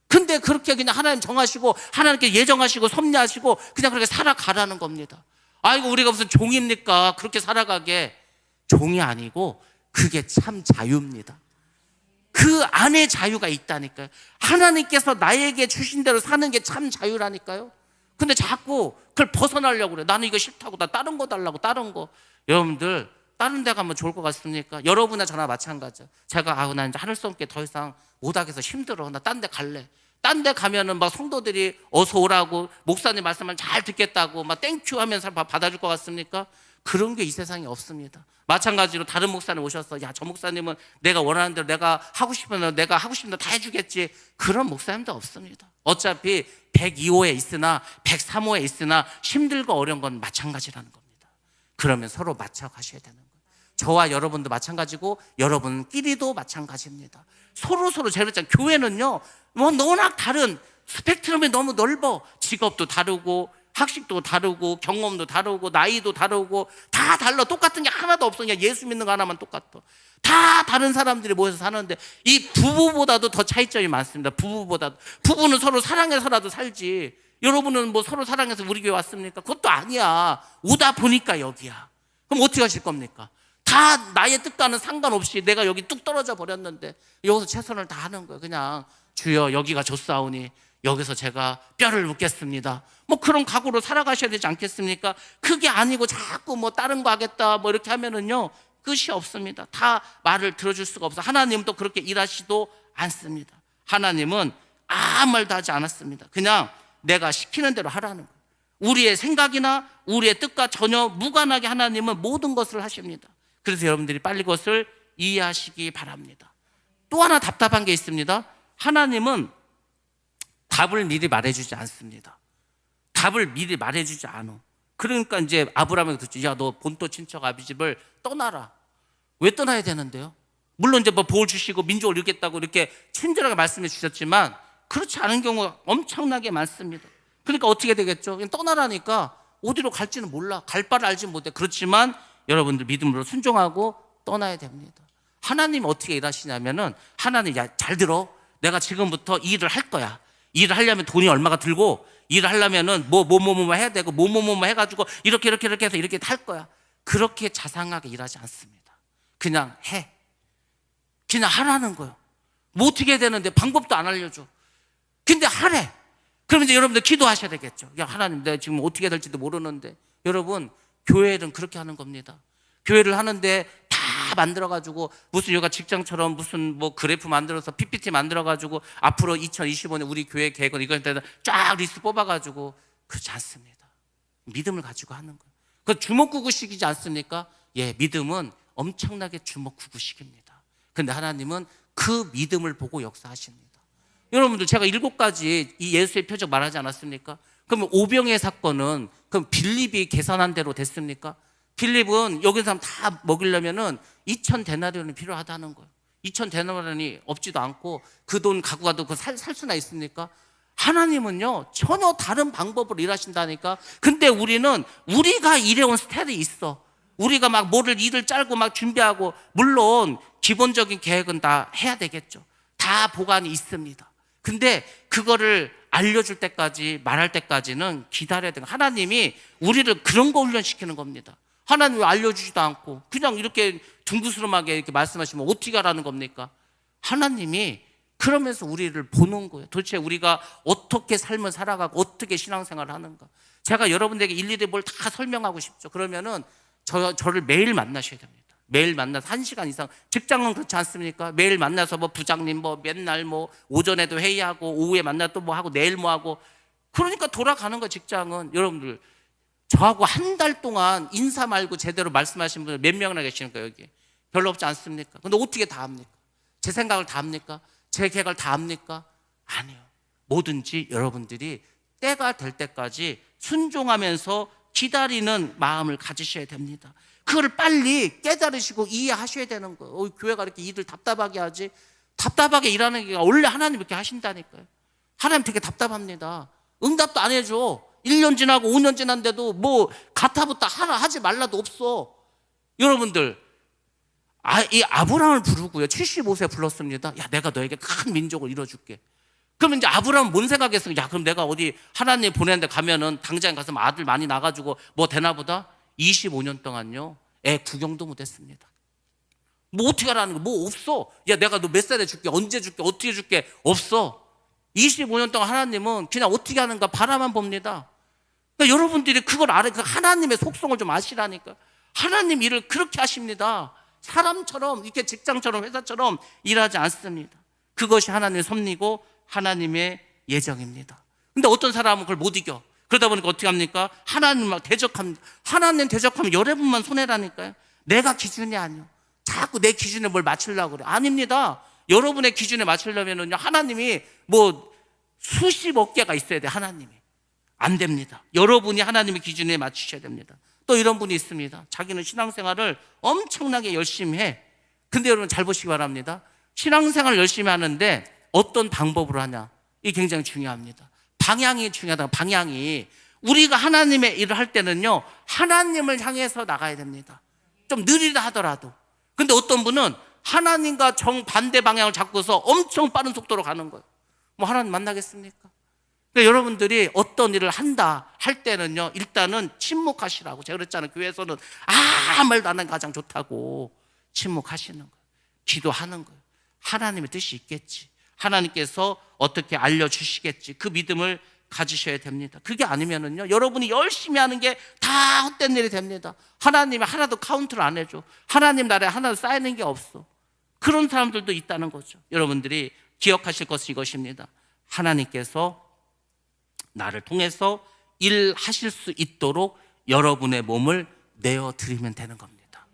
근데 그렇게 그냥 하나님 정하시고 하나님께 예정하시고 섭리하시고 그냥 그렇게 살아가라는 겁니다. 아이고, 우리가 무슨 종입니까? 그렇게 살아가게. 종이 아니고 그게 참 자유입니다. 그 안에 자유가 있다니까요. 하나님께서 나에게 주신 대로 사는 게 참 자유라니까요. 근데 자꾸 그걸 벗어나려고 그래. 나는 이거 싫다고, 나 다른 거 달라고, 다른 거. 여러분들, 다른 데 가면 좋을 것 같습니까? 여러분이나 저나 마찬가지죠. 제가 나 이제 하늘섬께 더 이상 못하겠어, 힘들어, 나 딴 데 갈래. 딴 데 가면은 막 성도들이 어서 오라고, 목사님 말씀을 잘 듣겠다고 막 땡큐 하면서 받아줄 것 같습니까? 그런 게 이 세상에 없습니다. 마찬가지로 다른 목사님 오셔서 야, 저 목사님은 내가 원하는 대로 내가 하고 싶은 대로 다 해주겠지. 그런 목사님도 없습니다. 어차피 102호에 있으나 103호에 있으나 힘들고 어려운 건 마찬가지라는 겁니다. 그러면 서로 맞춰가셔야 되는 거예요. 저와 여러분도 마찬가지고 여러분끼리도 마찬가지입니다. 서로 제르잖아요. 교회는요 워낙 다른 스펙트럼이 너무 넓어. 직업도 다르고 학식도 다르고 경험도 다르고 나이도 다르고 다 달라. 똑같은 게 하나도 없어. 그냥 예수 믿는 거 하나만 똑같아. 다 다른 사람들이 모여서 사는데 이 부부보다도 더 차이점이 많습니다. 부부는 서로 사랑해서라도 살지. 여러분은 뭐 서로 사랑해서 우리 교회 왔습니까? 그것도 아니야. 오다 보니까 여기야. 그럼 어떻게 하실 겁니까? 다 나의 뜻과는 상관없이 내가 여기 뚝 떨어져 버렸는데 여기서 최선을 다하는 거예요. 그냥 주여 여기가 좋사오니 여기서 제가 뼈를 묻겠습니다. 뭐 그런 각오로 살아가셔야 되지 않겠습니까? 그게 아니고 자꾸 뭐 다른 거 하겠다 뭐 이렇게 하면은요 끝이 없습니다. 다 말을 들어줄 수가 없어. 하나님도 그렇게 일하시도 않습니다. 하나님은 아무 말도 하지 않았습니다. 그냥 내가 시키는 대로 하라는 거예요. 우리의 생각이나 우리의 뜻과 전혀 무관하게 하나님은 모든 것을 하십니다. 그래서 여러분들이 빨리 그것을 이해하시기 바랍니다. 또 하나 답답한 게 있습니다. 하나님은 답을 미리 말해주지 않습니다. 답을 미리 말해주지 않아. 그러니까 이제 아브라함에게 듣지. 야, 너 본토 친척 아비 집을 떠나라. 왜 떠나야 되는데요? 물론 이제 뭐 복을 주시고 민족을 이루겠다고 이렇게 친절하게 말씀해 주셨지만 그렇지 않은 경우가 엄청나게 많습니다. 그러니까 어떻게 되겠죠? 그냥 떠나라니까 어디로 갈지는 몰라. 갈 바를 알지 못해. 그렇지만 여러분들 믿음으로 순종하고 떠나야 됩니다. 하나님 어떻게 일하시냐면은 하나님, 야, 잘 들어. 내가 지금부터 이 일을 할 거야. 이 일을 하려면 돈이 얼마가 들고, 일을 하려면은 뭐 해야 되고, 뭐 해가지고 이렇게 해서 이렇게 할 거야. 그렇게 자상하게 일하지 않습니다. 그냥 해. 그냥 하라는 거예요. 뭐 어떻게 해야 되는데 방법도 안 알려줘. 근데 하래. 그러면 이제 여러분들 기도하셔야 되겠죠. 야, 하나님, 내가 지금 어떻게 해야 될지도 모르는데. 여러분, 교회는 그렇게 하는 겁니다. 교회를 하는데 다 만들어가지고 무슨 여가 직장처럼 무슨 뭐 그래프 만들어서 PPT 만들어가지고 앞으로 2025년 우리 교회 계획은 이걸 쫙 리스트 뽑아가지고 그렇지 않습니다. 믿음을 가지고 하는 거예요. 그 주먹구구식이지 않습니까? 예, 믿음은 엄청나게 주먹구구식입니다. 근데 하나님은 그 믿음을 보고 역사하십니다. 여러분들, 제가 7가지 이 예수의 표적 말하지 않았습니까? 그러면 오병의 사건은 그럼 빌립이 계산한 대로 됐습니까? 빌립은 여기 사람 다 먹이려면은 2,000데나리온이 필요하다는 거예요. 2,000데나리온이 없지도 않고 그 돈 갖고 가도 그 살 수나 있습니까? 하나님은요 전혀 다른 방법으로 일하신다니까. 근데 우리는 우리가 일해온 스타일이 있어. 우리가 막 뭐를 일을 짜고 막 준비하고, 물론 기본적인 계획은 다 해야 되겠죠. 다 보관이 있습니다. 근데 그거를 알려줄 때까지, 말할 때까지는 기다려야 돼요. 하나님이 우리를 그런 거 훈련시키는 겁니다. 하나님이 알려주지도 않고 그냥 이렇게 둥그스름하게 이렇게 말씀하시면 어떻게 하라는 겁니까? 하나님이 그러면서 우리를 보는 거예요. 도대체 우리가 어떻게 삶을 살아가고 어떻게 신앙생활을 하는가. 제가 여러분들에게 일일이 뭘 다 설명하고 싶죠. 그러면은 저를 매일 만나셔야 됩니다. 매일 만나서 1시간 이상. 직장은 그렇지 않습니까? 매일 만나서 뭐 부장님 뭐 맨날 뭐 오전에도 회의하고 오후에 만나 또 뭐 하고 내일 뭐 하고, 그러니까 돌아가는 거. 직장은 여러분들, 저하고 한 달 동안 인사 말고 제대로 말씀하신 분들 몇 명이나 계시는 거예요? 여기 별로 없지 않습니까? 근데 어떻게 다 합니까? 제 생각을 다 합니까? 제 계획을 다 합니까? 아니요. 뭐든지 여러분들이 때가 될 때까지 순종하면서 기다리는 마음을 가지셔야 됩니다. 그걸 빨리 깨달으시고 이해하셔야 되는 거예요. 교회가 이렇게 일을 답답하게 하지? 답답하게 일하는 게 원래 하나님 이렇게 하신다니까요. 하나님 되게 답답합니다. 응답도 안 해줘. 1년 지나고 5년 지났는데도 뭐 가타부터 하나 하지 말라도 없어. 여러분들, 이 아브라함을 부르고요 75세 불렀습니다. 야, 내가 너에게 큰 민족을 이뤄줄게. 그러면 이제 아브라함은 뭔 생각했어요? 야, 그럼 내가 어디 하나님 보내는데 가면은 당장 가서 아들 많이 낳아가지고 뭐 되나 보다? 25년 동안요 애 구경도 못했습니다. 뭐 어떻게 하라는 거? 뭐 없어. 야, 내가 너 몇 살에 줄게, 언제 줄게, 어떻게 줄게? 없어. 25년 동안 하나님은 그냥 어떻게 하는가 바라만 봅니다. 그러니까 여러분들이 그걸 그 하나님의 속성을 좀 아시라니까. 하나님 일을 그렇게 하십니다. 사람처럼 이렇게 직장처럼 회사처럼 일하지 않습니다. 그것이 하나님의 섭리고 하나님의 예정입니다. 근데 어떤 사람은 그걸 못 이겨. 그러다 보니까 어떻게 합니까? 하나님 막 대적합니다. 하나님 대적하면 여러분만 손해라니까요. 내가 기준이 아니요. 자꾸 내 기준에 뭘 맞추려고 그래. 아닙니다. 여러분의 기준에 맞추려면요 하나님이 뭐 수십억 개가 있어야 돼. 하나님이 안 됩니다. 여러분이 하나님의 기준에 맞추셔야 됩니다. 또 이런 분이 있습니다. 자기는 신앙생활을 엄청나게 열심히 해. 근데 여러분 잘 보시기 바랍니다. 신앙생활을 열심히 하는데 어떤 방법으로 하냐, 이게 굉장히 중요합니다. 방향이 중요하다. 방향이, 우리가 하나님의 일을 할 때는요 하나님을 향해서 나가야 됩니다. 좀 느리다 하더라도. 근데 어떤 분은 하나님과 정반대 방향을 잡고서 엄청 빠른 속도로 가는 거예요. 뭐 하나님 만나겠습니까? 그러니까 여러분들이 어떤 일을 한다 할 때는요 일단은 침묵하시라고. 제가 그랬잖아요. 교회에서는 아무 말도 안 하는 게 가장 좋다고. 침묵하시는 거예요. 기도하는 거예요. 하나님의 뜻이 있겠지, 하나님께서 어떻게 알려주시겠지, 그 믿음을 가지셔야 됩니다. 그게 아니면은요 여러분이 열심히 하는 게 다 헛된 일이 됩니다. 하나님이 하나도 카운트를 안 해줘. 하나님 나라에 하나도 쌓이는 게 없어. 그런 사람들도 있다는 거죠. 여러분들이 기억하실 것은 이것입니다. 하나님께서 나를 통해서 일하실 수 있도록 여러분의 몸을 내어드리면 되는 겁니다.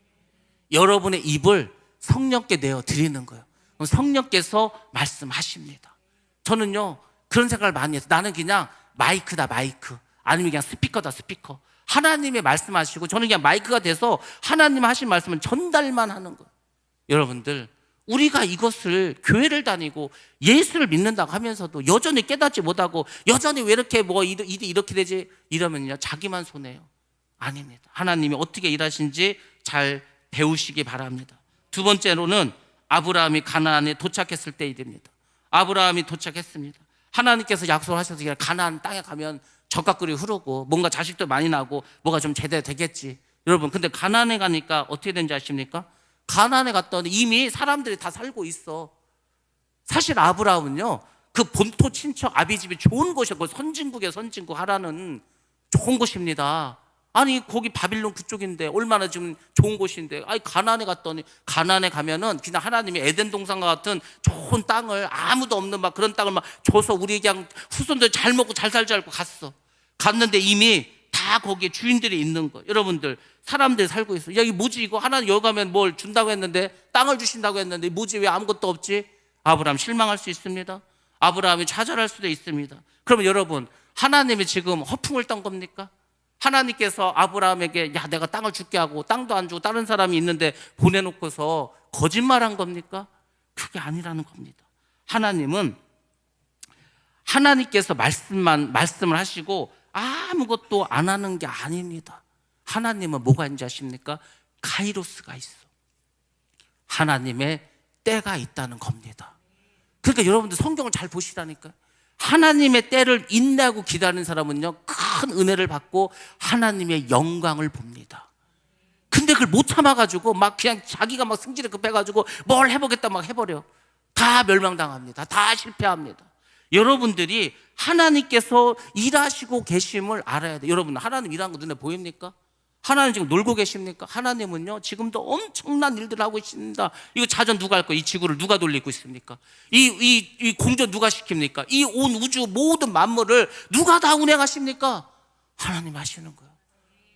여러분의 입을 성령께 내어드리는 거예요. 그럼 성령께서 말씀하십니다. 저는요 그런 생각을 많이 해서 나는 그냥 마이크다 마이크, 아니면 그냥 스피커다 스피커. 하나님이 말씀하시고 저는 그냥 마이크가 돼서 하나님 하신 말씀을 전달만 하는 거예요. 여러분들, 우리가 이것을 교회를 다니고 예수를 믿는다고 하면서도 여전히 깨닫지 못하고 여전히 왜 이렇게 이렇게 되지 이러면요 자기만 손해요. 아닙니다. 하나님이 어떻게 일하신지 잘 배우시기 바랍니다. 두 번째로는 아브라함이 가나안에 도착했을 때입니다. 아브라함이 도착했습니다. 하나님께서 약속하셔서 가나안 땅에 가면 젖가꿀이 흐르고 뭔가 자식도 많이 나고 뭐가 좀 제대로 되겠지. 여러분, 근데 가나안에 가니까 어떻게 된지 아십니까? 가나안에 갔더니 이미 사람들이 다 살고 있어. 사실 아브라함은요 그 본토 친척 아비집이 좋은 곳이고 선진국의 선진국 하라는 좋은 곳입니다. 아니 거기 바빌론 그쪽인데 얼마나 지금 좋은 곳인데, 아니 가나안에 갔더니, 가나안에 가면은 그냥 하나님이 에덴 동산과 같은 좋은 땅을, 아무도 없는 막 그런 땅을 막 줘서 우리 그냥 후손들 잘 먹고 잘 살자 알고 갔어. 갔는데 이미 다 거기에 주인들이 있는 거예요. 여러분들, 사람들이 살고 있어. 야, 이 뭐지 이거? 하나님 여기 가면 뭘 준다고 했는데, 땅을 주신다고 했는데 뭐지 왜 아무것도 없지? 아브라함 실망할 수 있습니다. 아브라함이 좌절할 수도 있습니다. 그러면 여러분, 하나님이 지금 허풍을 떤 겁니까? 하나님께서 아브라함에게 야 내가 땅을 줄게 하고 땅도 안 주고 다른 사람이 있는데 보내놓고서 거짓말한 겁니까? 그게 아니라는 겁니다. 하나님은 하나님께서 말씀을 하시고 아무것도 안 하는 게 아닙니다. 하나님은 뭐가 있는지 아십니까? 카이로스가 있어. 하나님의 때가 있다는 겁니다. 그러니까 여러분들 성경을 잘 보시라니까요. 하나님의 때를 인내하고 기다리는 사람은요 큰 은혜를 받고 하나님의 영광을 봅니다. 근데 그걸 못 참아가지고 막 그냥 자기가 막 승질에 급해가지고 뭘 해보겠다 막 해버려. 다 멸망당합니다. 다 실패합니다. 여러분들이 하나님께서 일하시고 계심을 알아야 돼요. 여러분, 하나님 일하는 거 눈에 보입니까? 하나님 지금 놀고 계십니까? 하나님은요 지금도 엄청난 일들을 하고 있습니다. 이거 자전 누가 할 거예요? 이 지구를 누가 돌리고 있습니까? 이 공전 누가 시킵니까? 이 온 우주 모든 만물을 누가 다 운행하십니까? 하나님 하시는 거예요.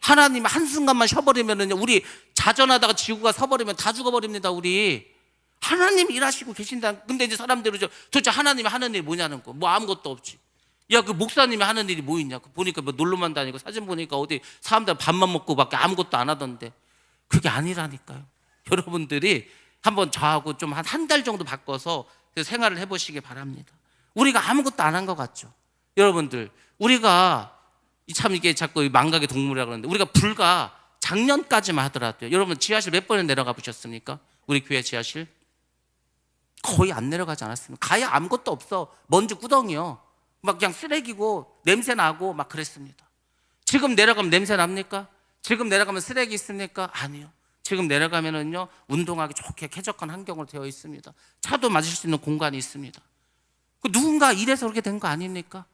하나님 한순간만 쉬어버리면은요 우리 자전하다가 지구가 서버리면 다 죽어버립니다. 우리 하나님이 일하시고 계신다. 근데 이제 사람들은 도대체 하나님이 하는 일이 뭐냐는 거. 뭐 아무것도 없지. 야, 그 목사님이 하는 일이 뭐 있냐? 보니까 뭐 놀러만 다니고 사진 보니까 어디 사람들 밥만 먹고 밖에 아무것도 안 하던데. 그게 아니라니까요. 여러분들이 한번 저하고 좀 한 달 정도 바꿔서 생활을 해보시기 바랍니다. 우리가 아무것도 안 한 것 같죠? 여러분들, 우리가 참 이게 자꾸 망각의 동물이라고 그러는데 우리가 불과 작년까지만 하더라도요. 여러분 지하실 몇 번에 내려가 보셨습니까? 우리 교회 지하실? 거의 안 내려가지 않았습니까? 가야 아무것도 없어. 먼지 구덩이요. 막 그냥 쓰레기고 냄새 나고 막 그랬습니다. 지금 내려가면 냄새 납니까? 지금 내려가면 쓰레기 있습니까? 아니요. 지금 내려가면은요 운동하기 좋게 쾌적한 환경으로 되어 있습니다. 차도 마실 수 있는 공간이 있습니다. 누군가 일해서 그렇게 된 거 아닙니까?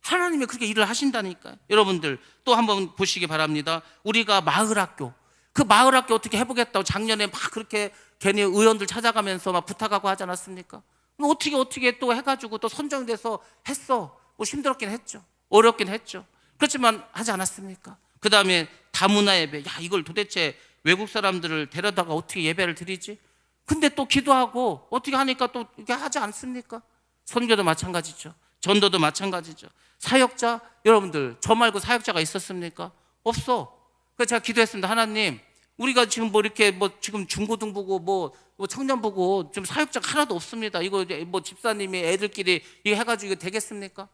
하나님이 그렇게 일을 하신다니까요. 여러분들 또 한번 보시기 바랍니다. 우리가 마을학교, 그 마을학교 어떻게 해보겠다고 작년에 막 그렇게 괜히 의원들 찾아가면서 막 부탁하고 하지 않았습니까? 어떻게 또 해가지고 또 선정돼서 했어. 뭐 힘들었긴 했죠. 어렵긴 했죠. 그렇지만 하지 않았습니까? 그 다음에 다문화 예배. 야, 이걸 도대체 외국 사람들을 데려다가 어떻게 예배를 드리지? 근데 또 기도하고 어떻게 하니까 또 이게 하지 않습니까? 선교도 마찬가지죠. 전도도 마찬가지죠. 사역자, 여러분들 저 말고 사역자가 있었습니까? 없어. 그래서 제가 기도했습니다. 하나님, 우리가 지금 뭐 이렇게 뭐 지금 중고등부고 뭐 청년부고 좀 사역자가 하나도 없습니다. 이거 뭐 집사님이 애들끼리 이거 해가지고 이거 되겠습니까?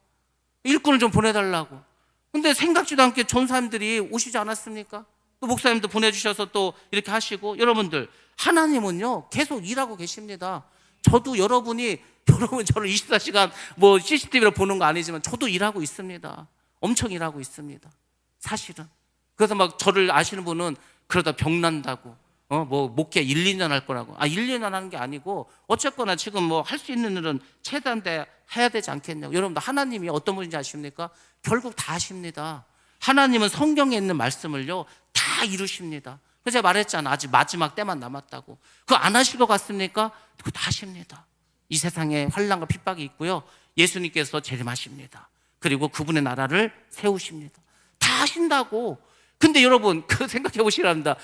일꾼을 좀 보내달라고. 근데 생각지도 않게 전사님들이 오시지 않았습니까? 또 목사님도 보내주셔서 또 이렇게 하시고. 여러분들, 하나님은요 계속 일하고 계십니다. 저도 여러분 저를 24시간 뭐 CCTV로 보는 거 아니지만 저도 일하고 있습니다. 엄청 일하고 있습니다. 사실은. 그래서 막 저를 아시는 분은 그러다 병난다고 뭐 목회 1, 2년 할 거라고. 1, 2년 하는 게 아니고 어쨌거나 지금 뭐 할 수 있는 일은 최대한 해야 되지 않겠냐고. 여러분들, 하나님이 어떤 분인지 아십니까? 결국 다 하십니다. 하나님은 성경에 있는 말씀을요 다 이루십니다. 그래서 제가 말했잖아. 아직 마지막 때만 남았다고. 그거 안 하실 것 같습니까? 그거 다 하십니다. 이 세상에 환난과 핍박이 있고요, 예수님께서 재림하십니다. 그리고 그분의 나라를 세우십니다. 다 하신다고. 근데 여러분, 그 생각해 보시랍니다.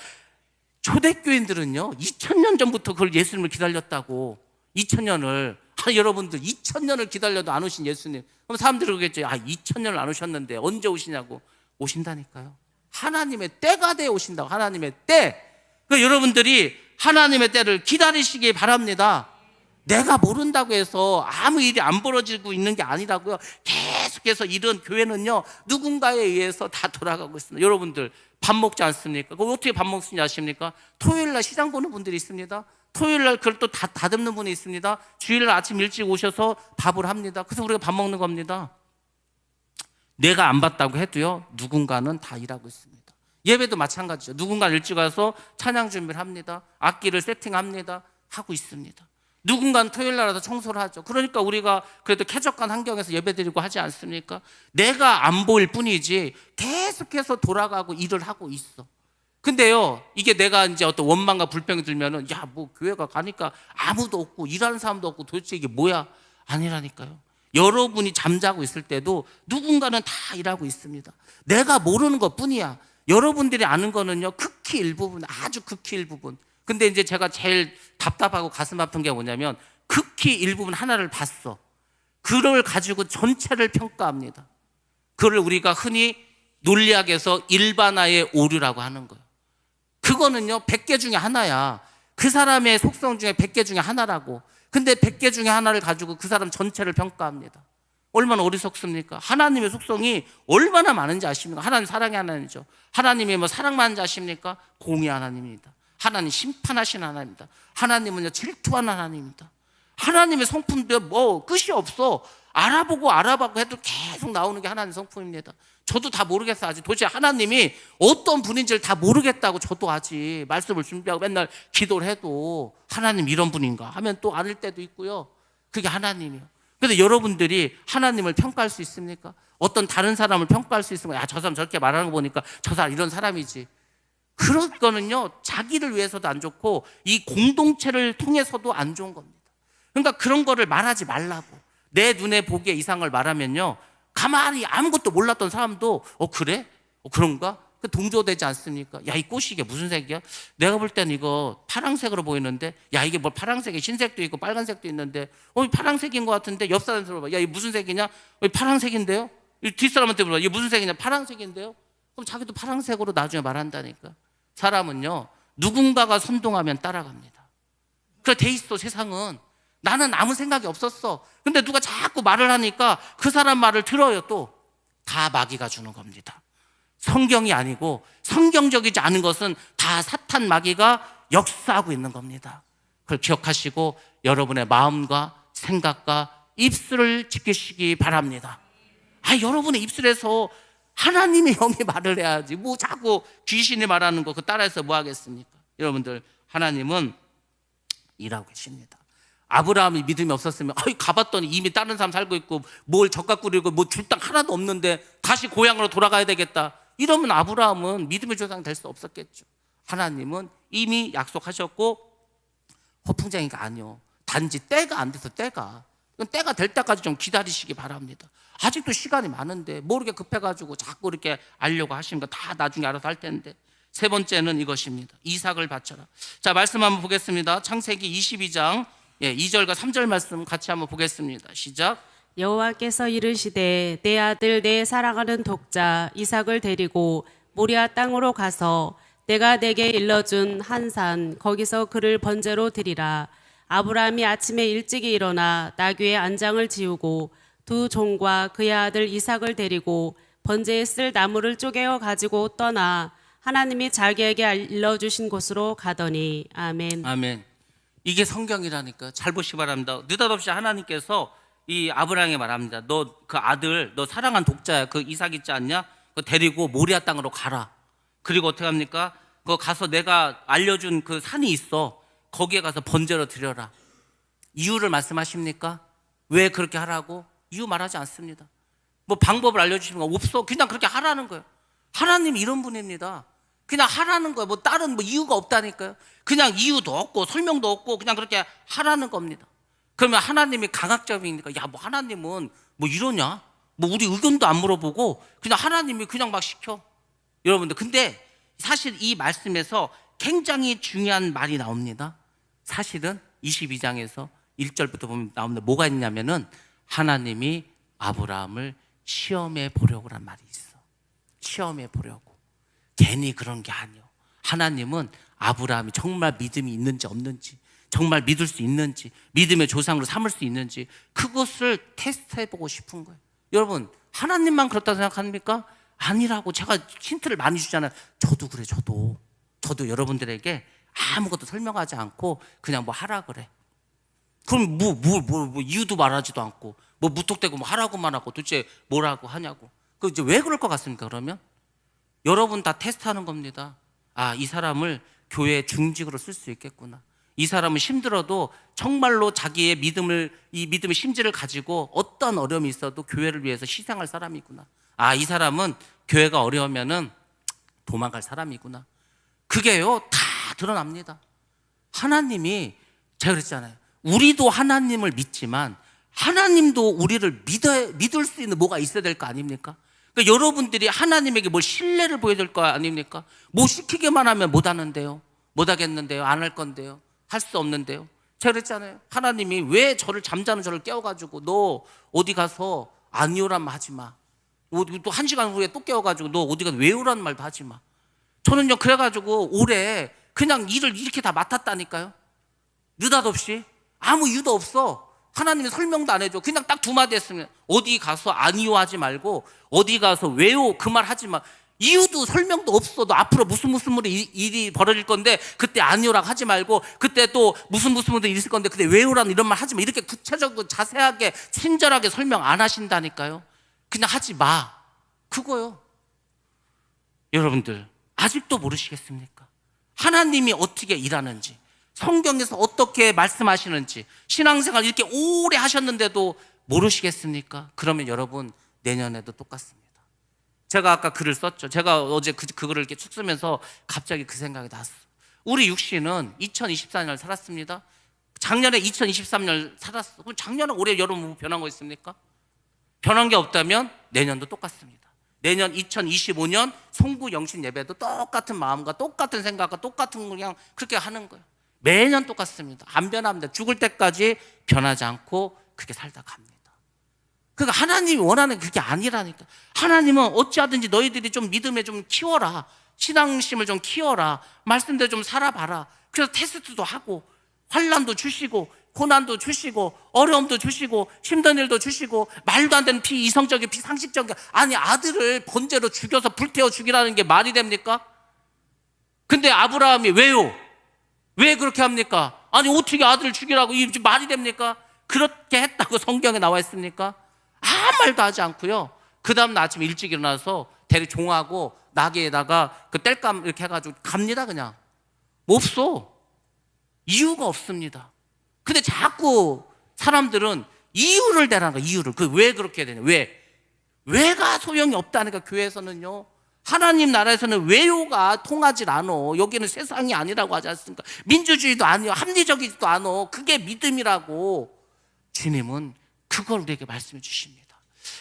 초대교인들은요, 2000년 전부터 그걸 예수님을 기다렸다고. 2000년을. 여러분들 2000년을 기다려도 안 오신 예수님. 그럼 사람들이 그러겠죠. 2000년을 안 오셨는데 언제 오시냐고. 오신다니까요. 하나님의 때가 돼 오신다고. 하나님의 때. 그러니까 여러분들이 하나님의 때를 기다리시기 바랍니다. 내가 모른다고 해서 아무 일이 안 벌어지고 있는 게 아니라고요. 계속해서 이런 교회는요, 누군가에 의해서 다 돌아가고 있습니다. 여러분들 밥 먹지 않습니까? 그럼 어떻게 밥 먹는지 아십니까? 토요일날 시장 보는 분들이 있습니다. 토요일날 그걸 또 다듬는 분이 있습니다. 주일날 아침 일찍 오셔서 밥을 합니다. 그래서 우리가 밥 먹는 겁니다. 내가 안 봤다고 해도요, 누군가는 다 일하고 있습니다. 예배도 마찬가지죠. 누군가는 일찍 와서 찬양 준비를 합니다. 악기를 세팅합니다. 하고 있습니다. 누군가는 토요일날 와서 청소를 하죠. 그러니까 우리가 그래도 쾌적한 환경에서 예배드리고 하지 않습니까? 내가 안 보일 뿐이지 계속해서 돌아가고 일을 하고 있어. 근데요, 이게 내가 이제 어떤 원망과 불평이 들면은, 뭐 교회가 가니까 아무도 없고 일하는 사람도 없고 도대체 이게 뭐야? 아니라니까요. 여러분이 잠자고 있을 때도 누군가는 다 일하고 있습니다. 내가 모르는 것 뿐이야. 여러분들이 아는 거는요, 극히 일부분, 아주 극히 일부분. 근데 이제 제가 제일 답답하고 가슴 아픈 게 뭐냐면, 극히 일부분 하나를 봤어. 그걸 가지고 전체를 평가합니다. 그걸 우리가 흔히 논리학에서 일반화의 오류라고 하는 거예요. 그거는요, 100개 중에 하나야. 그 사람의 속성 중에 100개 중에 하나라고. 근데 100개 중에 하나를 가지고 그 사람 전체를 평가합니다. 얼마나 어리석습니까? 하나님의 속성이 얼마나 많은지 아십니까? 하나님 사랑의 하나님이죠. 하나님이 뭐 사랑 많은 지 아십니까? 공의 하나님입니다. 하나님 심판하신 하나님입니다. 하나님은요, 질투하는 하나님입니다. 하나님의 성품도 뭐 끝이 없어. 알아보고 해도 계속 나오는 게 하나님의 성품입니다. 저도 다 모르겠어요. 아직 도대체 하나님이 어떤 분인지를 다 모르겠다고 저도 아직 말씀을 준비하고 맨날 기도를 해도 하나님 이런 분인가 하면 또 아닐 때도 있고요. 그게 하나님이요. 그런데 여러분들이 하나님을 평가할 수 있습니까? 어떤 다른 사람을 평가할 수 있습니까? 저 사람 저렇게 말하는 거 보니까 저 사람 이런 사람이지. 그런 거는요, 자기를 위해서도 안 좋고 이 공동체를 통해서도 안 좋은 겁니다. 그러니까 그런 거를 말하지 말라고. 내 눈에 보기에 이상을 말하면요, 가만히 아무것도 몰랐던 사람도 그래? 그런가? 동조되지 않습니까? 이 꽃이 이게 무슨 색이야? 내가 볼 때는 이거 파란색으로 보이는데, 이게 뭐 파란색에 흰색도 있고 빨간색도 있는데, 파란색인 것 같은데, 옆 사람한테 물어봐. 이게 무슨 색이냐? 파란색인데요? 뒷사람한테 물어봐. 이게 무슨 색이냐? 파란색인데요? 그럼 자기도 파란색으로 나중에 말한다니까. 사람은요, 누군가가 선동하면 따라갑니다. 그래 돼 있어. 세상은. 나는 아무 생각이 없었어. 근데 누가 자꾸 말을 하니까 그 사람 말을 들어요. 또 다 마귀가 주는 겁니다. 성경이 아니고, 성경적이지 않은 것은 다 사탄 마귀가 역사하고 있는 겁니다. 그걸 기억하시고 여러분의 마음과 생각과 입술을 지키시기 바랍니다. 여러분의 입술에서 하나님의 영이 말을 해야지. 뭐 자꾸 귀신이 말하는 거 그 따라해서 뭐 하겠습니까? 여러분들, 하나님은 일하고 계십니다. 아브라함이 믿음이 없었으면 가봤더니 이미 다른 사람 살고 있고 뭘 젓갈 꾸리고 뭐 줄 땅 하나도 없는데 다시 고향으로 돌아가야 되겠다. 이러면 아브라함은 믿음의 조상이 될 수 없었겠죠. 하나님은 이미 약속하셨고 허풍쟁이가 아니요. 단지 때가 안 돼서 때가 될 때까지 좀 기다리시기 바랍니다. 아직도 시간이 많은데 뭐 이렇게 급해가지고 자꾸 이렇게 알려고 하시는 거 다 나중에 알아서 할 텐데. 세 번째는 이것입니다. 이삭을 바쳐라. 자, 말씀 한번 보겠습니다. 창세기 22장 2절과 3절 말씀 같이 한번 보겠습니다. 시작. 여호와께서 이르시되 내 아들 내 사랑하는 독자 이삭을 데리고 모리아 땅으로 가서 내가 내게 일러준 한 산 거기서 그를 번제로 드리라. 아브라함이 아침에 일찍이 일어나 나귀의 안장을 지우고 두 종과 그의 아들 이삭을 데리고 번제에 쓸 나무를 쪼개어 가지고 떠나 하나님이 자기에게 일러주신 곳으로 가더니. 아멘. 아멘. 이게 성경이라니까. 잘 보시기 바랍니다. 느닷없이 하나님께서 이 아브라함에게 말합니다. 너 그 아들, 너 사랑한 독자야. 그 이삭 있지 않냐? 그거 데리고 모리아 땅으로 가라. 그리고 어떻게 합니까? 그거 가서 내가 알려준 그 산이 있어. 거기에 가서 번제로 드려라. 이유를 말씀하십니까? 왜 그렇게 하라고? 이유 말하지 않습니다. 뭐 방법을 알려주시는 거 없어. 그냥 그렇게 하라는 거예요. 하나님이 이런 분입니다. 그냥 하라는 거예요. 뭐 다른 뭐 이유가 없다니까요. 그냥 이유도 없고 설명도 없고 그냥 그렇게 하라는 겁니다. 그러면 하나님이 강압적이니까 뭐 하나님은 뭐 이러냐? 뭐 우리 의견도 안 물어보고 그냥 하나님이 그냥 막 시켜. 여러분들, 근데 사실 이 말씀에서 굉장히 중요한 말이 나옵니다. 사실은 22장에서 1절부터 보면 나오는데 뭐가 있냐면은 하나님이 아브라함을 시험해 보려고 란 말이 있어. 시험해 보려고. 괜히 그런 게 아니요. 하나님은 아브라함이 정말 믿음이 있는지 없는지, 정말 믿을 수 있는지, 믿음의 조상으로 삼을 수 있는지, 그것을 테스트해 보고 싶은 거예요. 여러분, 하나님만 그렇다고 생각합니까? 아니라고. 제가 힌트를 많이 주잖아요. 저도 그래. 저도 여러분들에게 아무것도 설명하지 않고 그냥 뭐 하라 그래. 그럼 뭐 이유도 말하지도 않고 뭐 무턱대고 뭐 하라고만 하고 도대체 뭐라고 하냐고. 그 이제 왜 그럴 것 같습니까? 그러면 여러분 다 테스트하는 겁니다. 아, 이 사람을 교회 중직으로 쓸 수 있겠구나. 이 사람은 힘들어도 정말로 자기의 믿음의 심지를 가지고 어떤 어려움이 있어도 교회를 위해서 희생할 사람이구나. 아, 이 사람은 교회가 어려우면은 도망갈 사람이구나. 그게요, 다 드러납니다. 하나님이, 제가 그랬잖아요. 우리도 하나님을 믿지만 하나님도 우리를 믿을 수 있는 뭐가 있어야 될 거 아닙니까? 그러니까 여러분들이 하나님에게 뭘 신뢰를 보여야 될 거 아닙니까? 뭐 시키기만 하면 못 하는데요. 못 하겠는데요. 안 할 건데요. 할 수 없는데요. 제가 그랬잖아요. 하나님이 왜 잠자는 저를 깨워가지고 너 어디 가서 아니오란 말 하지 마. 또 1시간 후에 또 깨워가지고 너 어디 가서 외우라는 말도 하지 마. 저는요, 그래가지고 올해 그냥 일을 이렇게 다 맡았다니까요. 느닷없이. 아무 이유도 없어. 하나님이 설명도 안 해줘. 그냥 딱 2마디 했으면 어디 가서 아니요 하지 말고 어디 가서 왜요 그 말 하지 마. 이유도 설명도 없어. 너 앞으로 무슨 일이 벌어질 건데 그때 아니요라고 하지 말고 그때 또 무슨 일이 있을 건데 그때 왜요라는 이런 말 하지 마. 이렇게 구체적으로 자세하게 친절하게 설명 안 하신다니까요. 그냥 하지 마. 그거요. 여러분들 아직도 모르시겠습니까? 하나님이 어떻게 일하는지, 성경에서 어떻게 말씀하시는지, 신앙생활 이렇게 오래 하셨는데도 모르시겠습니까? 그러면 여러분 내년에도 똑같습니다. 제가 아까 글을 썼죠. 제가 어제 그 글을 이렇게 쭉 쓰면서 갑자기 그 생각이 났어. 우리 육신은 2024년을 살았습니다. 작년에 2023년 살았어. 그럼 작년에 올해 여러분 뭐 변한 거 있습니까? 변한 게 없다면 내년도 똑같습니다. 내년 2025년 송구 영신 예배도 똑같은 마음과 똑같은 생각과 똑같은 그냥 그렇게 하는 거예요. 매년 똑같습니다. 안 변합니다. 죽을 때까지 변하지 않고 그렇게 살다 갑니다. 그러니까 하나님이 원하는 게 그게 아니라니까. 하나님은 어찌하든지 너희들이 좀 믿음에 좀 키워라. 신앙심을 좀 키워라. 말씀대로 좀 살아봐라. 그래서 테스트도 하고 환난도 주시고 고난도 주시고 어려움도 주시고 힘든 일도 주시고 말도 안 되는 비이성적인 비상식적인, 아니 아들을 번제로 죽여서 불태워 죽이라는 게 말이 됩니까? 근데 아브라함이 왜요? 왜 그렇게 합니까? 아니 어떻게 아들을 죽이라고, 이 말이 됩니까? 그렇게 했다고 성경에 나와 있습니까? 아무 말도 하지 않고요. 그 다음날 아침에 일찍 일어나서 대리 종하고 나귀에다가 그 땔감 이렇게 해가지고 갑니다. 그냥 없어. 이유가 없습니다. 근데 자꾸 사람들은 이유를 대라는 거야. 이유를. 그 왜 그렇게 되냐. 왜가 소용이 없다니까. 교회에서는요, 하나님 나라에서는 왜요가 통하질 않아. 여기는 세상이 아니라고 하지 않습니까? 민주주의도 아니요, 합리적이지도 않아. 그게 믿음이라고. 주님은 그걸 우리에게 말씀해 주십니다.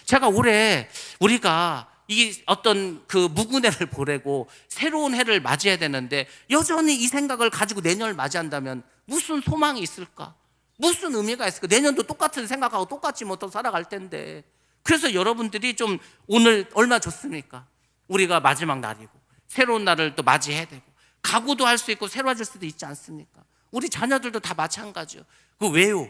제가 올해 우리가 이 어떤 그 묵은 해를 보내고 새로운 해를 맞이해야 되는데 여전히 이 생각을 가지고 내년을 맞이한다면 무슨 소망이 있을까? 무슨 의미가 있을까? 내년도 똑같은 생각하고 똑같이 못하고 살아갈 텐데. 그래서 여러분들이 좀 오늘 얼마나 좋습니까? 우리가 마지막 날이고 새로운 날을 또 맞이해야 되고 각오도 할 수 있고 새로워질 수도 있지 않습니까? 우리 자녀들도 다 마찬가지요. 그 왜요?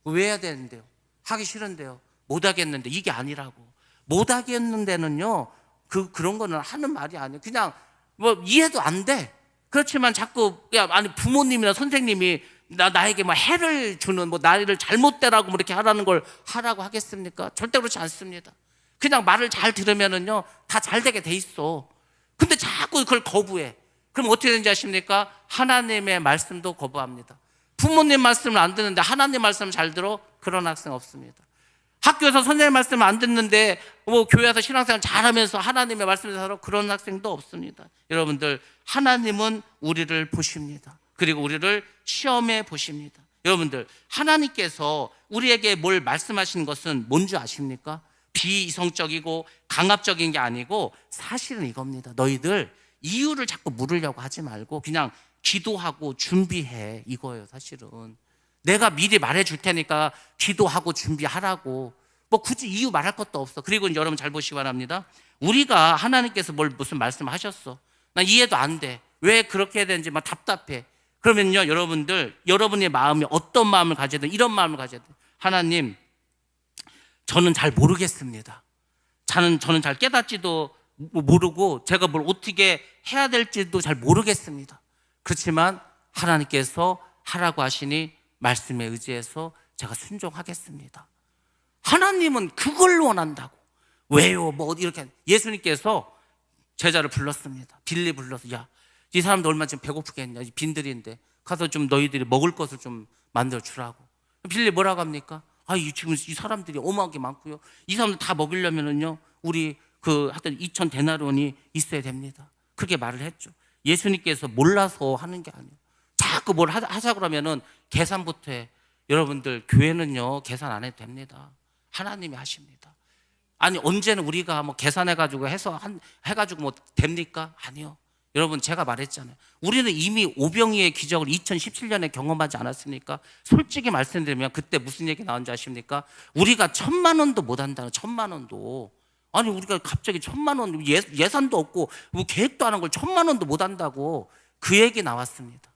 왜 해야 되는데요? 하기 싫은데요? 못 하겠는데. 이게 아니라고. 못 하겠는데는요, 그런 거는 하는 말이 아니에요. 그냥 뭐 이해도 안 돼. 그렇지만 자꾸, 아니 부모님이나 선생님이 나에게 뭐 해를 주는, 뭐 나를 잘못되라고 뭐 이렇게 하라는 걸 하라고 하겠습니까? 절대 그렇지 않습니다. 그냥 말을 잘 들으면은요, 다 잘 되게 돼 있어. 근데 자꾸 그걸 거부해. 그럼 어떻게 되는지 아십니까? 하나님의 말씀도 거부합니다. 부모님 말씀을 안 듣는데 하나님 말씀을 잘 들어? 그런 학생 없습니다. 학교에서 선생님 말씀을 안 듣는데 뭐 교회에서 신앙생활 잘하면서 하나님의 말씀을 살아? 그런 학생도 없습니다. 여러분들, 하나님은 우리를 보십니다. 그리고 우리를 시험해 보십니다. 여러분들, 하나님께서 우리에게 뭘 말씀하시는 것은 뭔지 아십니까? 비이성적이고 강압적인 게 아니고 사실은 이겁니다. 너희들 이유를 자꾸 물으려고 하지 말고 그냥 기도하고 준비해, 이거예요. 사실은 내가 미리 말해줄 테니까 기도하고 준비하라고. 뭐 굳이 이유 말할 것도 없어. 그리고 여러분 잘 보시기 바랍니다. 우리가 하나님께서 무슨 말씀하셨어, 난 이해도 안 돼, 왜 그렇게 해야 되는지 막 답답해. 그러면요, 여러분들, 여러분의 마음이 어떤 마음을 가져야 돼? 이런 마음을 가져야 돼. 하나님, 저는 잘 모르겠습니다. 저는 잘 깨닫지도 모르고 제가 뭘 어떻게 해야 될지도 잘 모르겠습니다. 그렇지만 하나님께서 하라고 하시니 말씀에 의지해서 제가 순종하겠습니다. 하나님은 그걸 원한다고. 왜요? 뭐 이렇게. 예수님께서 제자를 불렀습니다. 빌리 불러서, 야, 이 사람들 얼마나 지금 배고프겠냐, 빈들인데 가서 좀 너희들이 먹을 것을 좀 만들어 주라고. 빌리 뭐라고 합니까? 지금 이 사람들이 어마어마하게 많고요, 이 사람들 다 먹이려면은요 우리 하여튼 2,000데나리온이 있어야 됩니다. 그렇게 말을 했죠. 예수님께서 몰라서 하는 게 아니에요. 자꾸 뭘 하자 그러면은 계산부터 해. 여러분들, 교회는요 계산 안 해도 됩니다. 하나님이 하십니다. 아니, 언제는 우리가 뭐 계산해가지고 해가지고 뭐 됩니까? 아니요. 여러분, 제가 말했잖아요. 우리는 이미 오병이의 기적을 2017년에 경험하지 않았습니까? 솔직히 말씀드리면 그때 무슨 얘기 나온지 아십니까? 우리가 1,000만 원도 못 한다는, 1,000만 원도. 아니, 우리가 갑자기 1,000만 원, 예산도 없고 뭐 계획도 안 한 걸 1,000만 원도 못 한다고 그 얘기 나왔습니다.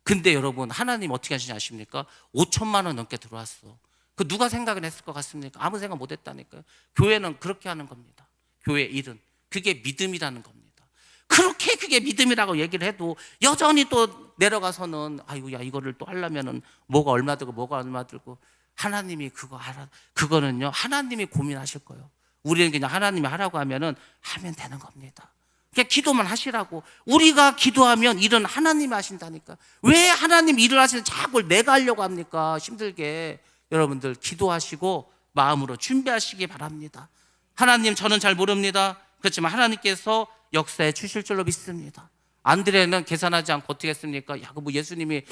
근데 여러분, 하나님 어떻게 하시는지 아십니까? 5,000만 원 넘게 들어왔어. 그 누가 생각을 했을 것 같습니까? 아무 생각 못 했다니까요. 교회는 그렇게 하는 겁니다. 교회 일은. 그게 믿음이라는 겁니다. 그렇게 그게 믿음이라고 얘기를 해도 여전히 또 내려가서는, 아이고, 야, 이거를 또 하려면은 뭐가 얼마 들고 뭐가 얼마 들고. 하나님이 그거는요 하나님이 고민하실 거예요. 우리는 그냥 하나님이 하라고 하면은 하면 되는 겁니다. 그냥 기도만 하시라고. 우리가 기도하면 일은 하나님이 하신다니까. 왜 하나님 일을 하시는지 자꾸 내가 하려고 합니까? 힘들게. 여러분들, 기도하시고 마음으로 준비하시기 바랍니다. 하나님, 저는 잘 모릅니다. 그렇지만 하나님께서 역사에 주실 줄로 믿습니다. 안드레는 계산하지 않고 어떻게 했습니까? 야, 뭐 예수님이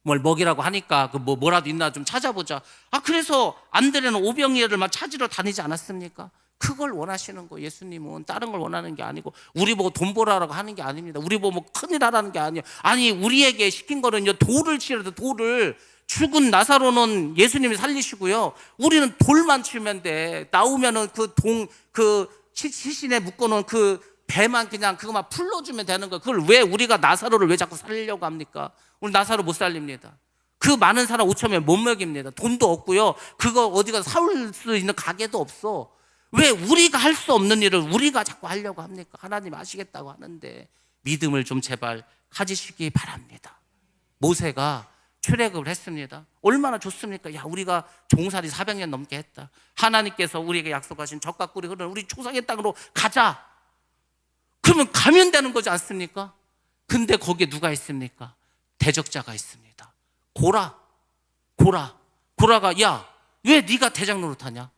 뭘 먹이라고 하니까 뭐라도 있나 좀 찾아보자. 그래서 안드레는 오병이어를 막 찾으러 다니지 않았습니까? 그걸 원하시는 거. 예수님은 다른 걸 원하는 게 아니고 우리 보고 돈 벌어라고 하는 게 아닙니다. 우리 보고 뭐 큰일 하라는 게 아니에요. 아니, 우리에게 시킨 거는요, 돌을 치려도 돌을. 죽은 나사로는 예수님이 살리시고요, 우리는 돌만 치면 돼. 나오면은 시신에 묶어놓은 그 배만 그냥 그거만 풀러주면 되는 거예요. 그걸 왜 우리가 나사로를 왜 자꾸 살리려고 합니까? 우리 나사로 못 살립니다. 그 많은 사람 5,000명 못 먹입니다. 돈도 없고요, 그거 어디가 사올 수 있는 가게도 없어. 왜 우리가 할 수 없는 일을 우리가 자꾸 하려고 합니까? 하나님 아시겠다고 하는데. 믿음을 좀 제발 가지시기 바랍니다. 모세가 출애굽을 했습니다. 얼마나 좋습니까? 야, 우리가 종살이 400년 넘게 했다. 하나님께서 우리에게 약속하신 젖과 꿀이 흐르는 우리 조상의 땅으로 가자. 그러면 가면 되는 거지 않습니까? 근데 거기에 누가 있습니까? 대적자가 있습니다. 고라가, 야, 왜 네가 대장 노릇하냐?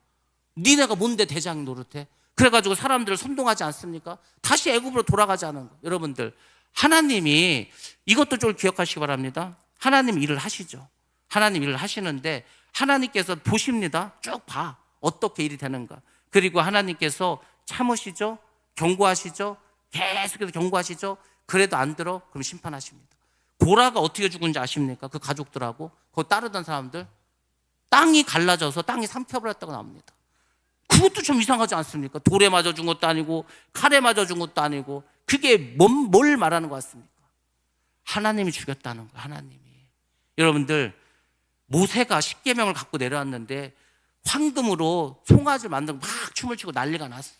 니네가 뭔데 대장 노릇해? 그래가지고 사람들을 선동하지 않습니까? 다시 애굽으로 돌아가자는 거. 여러분들, 하나님이 이것도 좀 기억하시기 바랍니다. 하나님 일을 하시죠. 하나님 일을 하시는데 하나님께서 보십니다. 쭉 봐. 어떻게 일이 되는가. 그리고 하나님께서 참으시죠. 경고하시죠. 계속해서 경고하시죠. 그래도 안 들어? 그럼 심판하십니다. 고라가 어떻게 죽은지 아십니까? 그 가족들하고 그 따르던 사람들, 땅이 갈라져서 땅이 삼켜버렸다고 나옵니다. 그것도 좀 이상하지 않습니까? 돌에 맞아 준 것도 아니고 칼에 맞아 준 것도 아니고. 그게 뭘 말하는 것 같습니까? 하나님이 죽였다는 거예요. 하나님이. 여러분들, 모세가 십계명을 갖고 내려왔는데 황금으로 송아지를 만들고 막 춤을 추고 난리가 났어.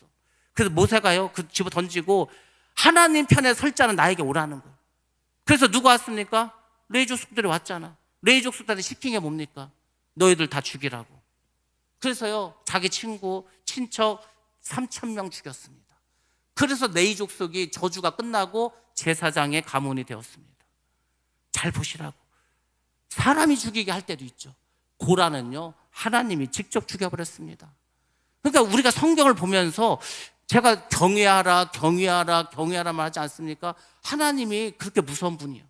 그래서 모세가요, 그 집어 던지고 하나님 편에 설 자는 나에게 오라는 거예요. 그래서 누가 왔습니까? 레위 족속들이 왔잖아. 레위 족속들한테 시킨 게 뭡니까? 너희들 다 죽이라고. 그래서요, 자기 친구, 친척 3,000명 죽였습니다. 그래서 레위 족속이 저주가 끝나고 제사장의 가문이 되었습니다. 잘 보시라고. 사람이 죽이게 할 때도 있죠. 고라는요, 하나님이 직접 죽여버렸습니다. 그러니까 우리가 성경을 보면서 제가 경외하라 말하지 않습니까? 하나님이 그렇게 무서운 분이에요.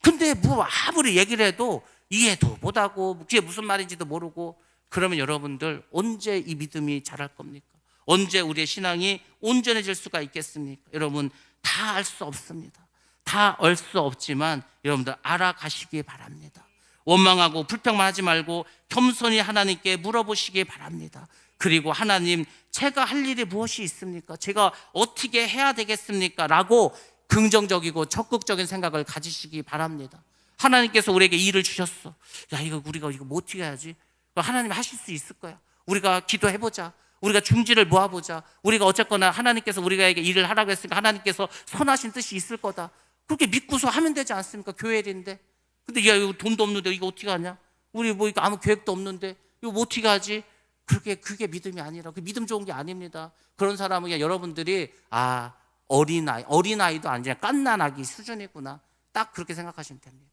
근데 뭐 아무리 얘기를 해도 이해도 못하고 그게 무슨 말인지도 모르고 그러면 여러분들 언제 이 믿음이 자랄 겁니까? 언제 우리의 신앙이 온전해질 수가 있겠습니까? 여러분 다 알 수 없습니다. 다 알 수 없지만 여러분들 알아가시기 바랍니다. 원망하고 불평만 하지 말고 겸손히 하나님께 물어보시기 바랍니다. 그리고 하나님, 제가 할 일이 무엇이 있습니까? 제가 어떻게 해야 되겠습니까? 라고 긍정적이고 적극적인 생각을 가지시기 바랍니다. 하나님께서 우리에게 일을 주셨어. 야, 우리가 이거 뭐 어떻게 해야지? 하나님 하실 수 있을 거야. 우리가 기도해보자. 우리가 중지를 모아보자. 우리가 어쨌거나 하나님께서 우리에게 일을 하라고 했으니까 하나님께서 선하신 뜻이 있을 거다. 그렇게 믿고서 하면 되지 않습니까? 교회 일인데. 근데 야, 이거 돈도 없는데 이거 어떻게 하냐? 우리 뭐 이거 아무 계획도 없는데 이거 뭐 어떻게 하지? 그게 믿음이 아니라, 그 믿음 좋은 게 아닙니다. 그런 사람은 그냥 여러분들이 어린아이도 아니라 갓난아기 수준이구나. 딱 그렇게 생각하시면 됩니다.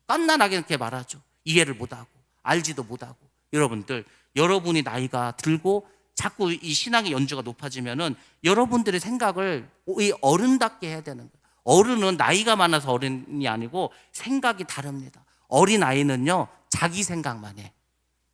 갓난아기는 이렇게 말하죠. 이해를 못하고 알지도 못하고. 여러분들, 여러분이 나이가 들고 자꾸 이 신앙의 연주가 높아지면은 여러분들의 생각을 이 어른답게 해야 되는 거예요. 어른은 나이가 많아서 어른이 아니고 생각이 다릅니다. 어린아이는요, 자기 생각만 해.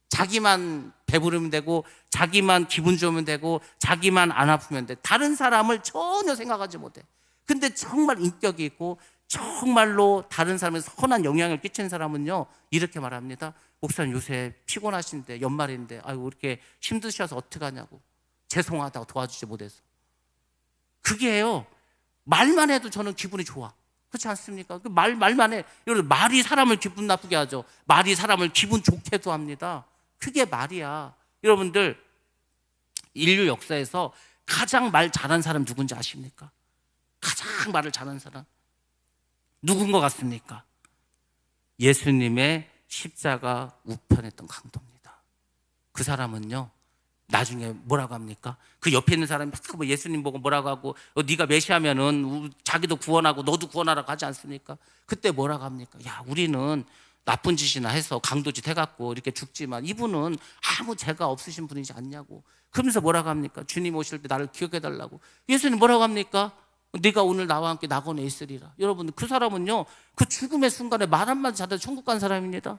자기만 배부르면 되고, 자기만 기분 좋으면 되고, 자기만 안 아프면 돼. 다른 사람을 전혀 생각하지 못해. 근데 정말 인격이 있고 정말로 다른 사람에 선한 영향을 끼치는 사람은요, 이렇게 말합니다. 목사님 요새 피곤하신데 연말인데 아이고 이렇게 힘드셔서 어떡하냐고, 죄송하다고 도와주지 못해서. 그게요, 말만 해도 저는 기분이 좋아. 그렇지 않습니까? 말만 해. 여러분, 말이 사람을 기분 나쁘게 하죠. 말이 사람을 기분 좋게도 합니다. 그게 말이야. 여러분들, 인류 역사에서 가장 말 잘하는 사람 누군지 아십니까? 가장 말을 잘하는 사람 누군 것 같습니까? 예수님의 십자가 우편했던 강도입니다. 그 사람은요, 나중에 뭐라고 합니까? 그 옆에 있는 사람이 막 뭐 예수님 보고 뭐라고 하고, 네가 메시아면은 자기도 구원하고 너도 구원하라고 하지 않습니까? 그때 뭐라고 합니까? 야, 우리는 나쁜 짓이나 해서 강도짓 해갖고 이렇게 죽지만 이분은 아무 죄가 없으신 분이지 않냐고. 그러면서 뭐라고 합니까? 주님 오실 때 나를 기억해달라고. 예수님 뭐라고 합니까? 네가 오늘 나와 함께 낙원에 있으리라. 여러분, 그 사람은요, 그 죽음의 순간에 말 한마디 잘해서 천국 간 사람입니다.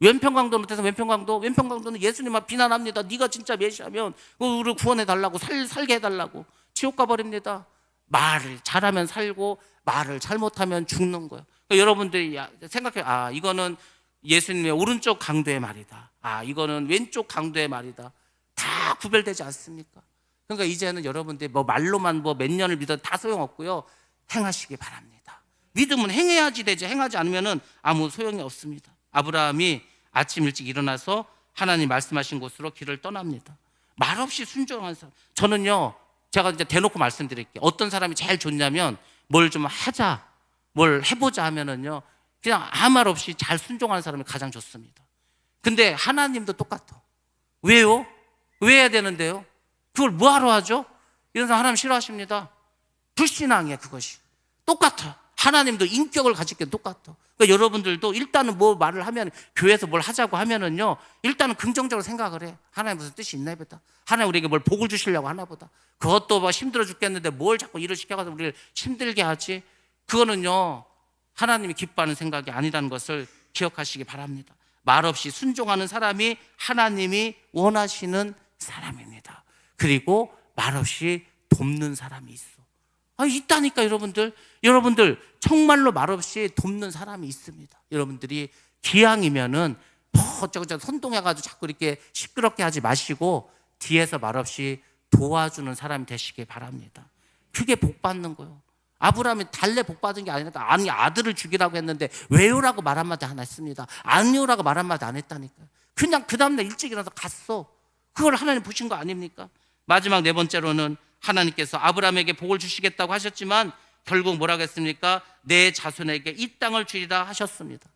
왼편강도는 어때서? 왼편강도는 예수님만 비난합니다. 네가 진짜 메시아면 우리를 구원해달라고, 살게 해달라고. 지옥 가버립니다. 말을 잘하면 살고 말을 잘못하면 죽는 거예요. 그러니까 여러분들이 생각해, 이거는 예수님의 오른쪽 강도의 말이다. 이거는 왼쪽 강도의 말이다. 다 구별되지 않습니까? 그러니까 이제는 여러분들이 뭐 말로만 뭐 몇 년을 믿어도 다 소용없고요, 행하시기 바랍니다. 믿음은 행해야지 되지, 행하지 않으면은 아무 소용이 없습니다. 아브라함이 아침 일찍 일어나서 하나님 말씀하신 곳으로 길을 떠납니다. 말없이 순종한 사람. 저는요, 제가 이제 대놓고 말씀드릴게요. 어떤 사람이 제일 좋냐면, 뭘 좀 하자, 뭘 해보자 하면은요, 그냥 아무 말 없이 잘 순종하는 사람이 가장 좋습니다. 근데 하나님도 똑같아. 왜요? 왜 해야 되는데요? 그걸 뭐하러 하죠? 이런 사람 하나님 싫어하십니다. 불신앙이에요, 그것이. 똑같아. 하나님도 인격을 가질 게 똑같아. 그러니까 여러분들도 일단은 뭐 말을 하면, 교회에서 뭘 하자고 하면은요, 일단은 긍정적으로 생각을 해. 하나님 무슨 뜻이 있나 보다. 하나님 우리에게 뭘 복을 주시려고 하나 보다. 그것도 뭐 힘들어 죽겠는데 뭘 자꾸 일을 시켜가지고 우리를 힘들게 하지. 그거는요, 하나님이 기뻐하는 생각이 아니라는 것을 기억하시기 바랍니다. 말없이 순종하는 사람이 하나님이 원하시는 사람입니다. 그리고 말없이 돕는 사람이 있어. 있다니까. 여러분들 정말로 말없이 돕는 사람이 있습니다. 여러분들이 기왕이면은 뭐 어쩌고저쩌고 선동해가지고 자꾸 이렇게 시끄럽게 하지 마시고 뒤에서 말없이 도와주는 사람이 되시길 바랍니다. 그게 복 받는 거예요. 아브라함이 달래 복 받은 게 아니니까, 아들을 죽이라고 했는데 왜요라고 말 한마디 안 했습니다. 아니요라고 말 한마디 안 했다니까요. 그냥 그 다음날 일찍 일어나서 갔어. 그걸 하나님 보신 거 아닙니까? 마지막 네 번째로는 하나님께서 아브라함에게 복을 주시겠다고 하셨지만 결국 뭐라고 했습니까? 내 자손에게 이 땅을 주리라 하셨습니다.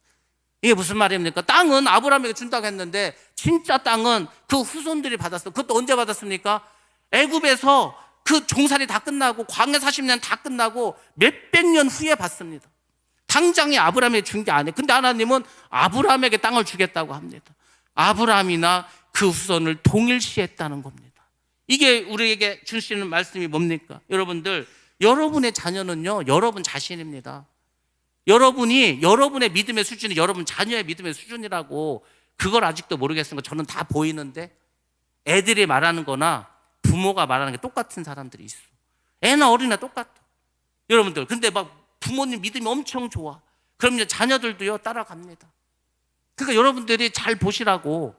이게 무슨 말입니까? 땅은 아브라함에게 준다고 했는데 진짜 땅은 그 후손들이 받았어. 그것도 언제 받았습니까? 애굽에서 그 종살이 다 끝나고 광야 40년 다 끝나고 몇백 년 후에 받습니다. 당장에 아브라함에게 준 게 아니에요. 근데 하나님은 아브라함에게 땅을 주겠다고 합니다. 아브라함이나 그 후손을 동일시했다는 겁니다. 이게 우리에게 주시는 말씀이 뭡니까? 여러분들, 여러분의 자녀는요, 여러분 자신입니다. 여러분이, 여러분의 믿음의 수준이 여러분 자녀의 믿음의 수준이라고 그걸 아직도 모르겠으니까 저는 다 보이는데 애들이 말하는 거나 부모가 말하는 게 똑같은 사람들이 있어. 애나 어린애 똑같아. 여러분들, 근데 막 부모님 믿음이 엄청 좋아. 그럼 이제 자녀들도요, 따라갑니다. 그러니까 여러분들이 잘 보시라고,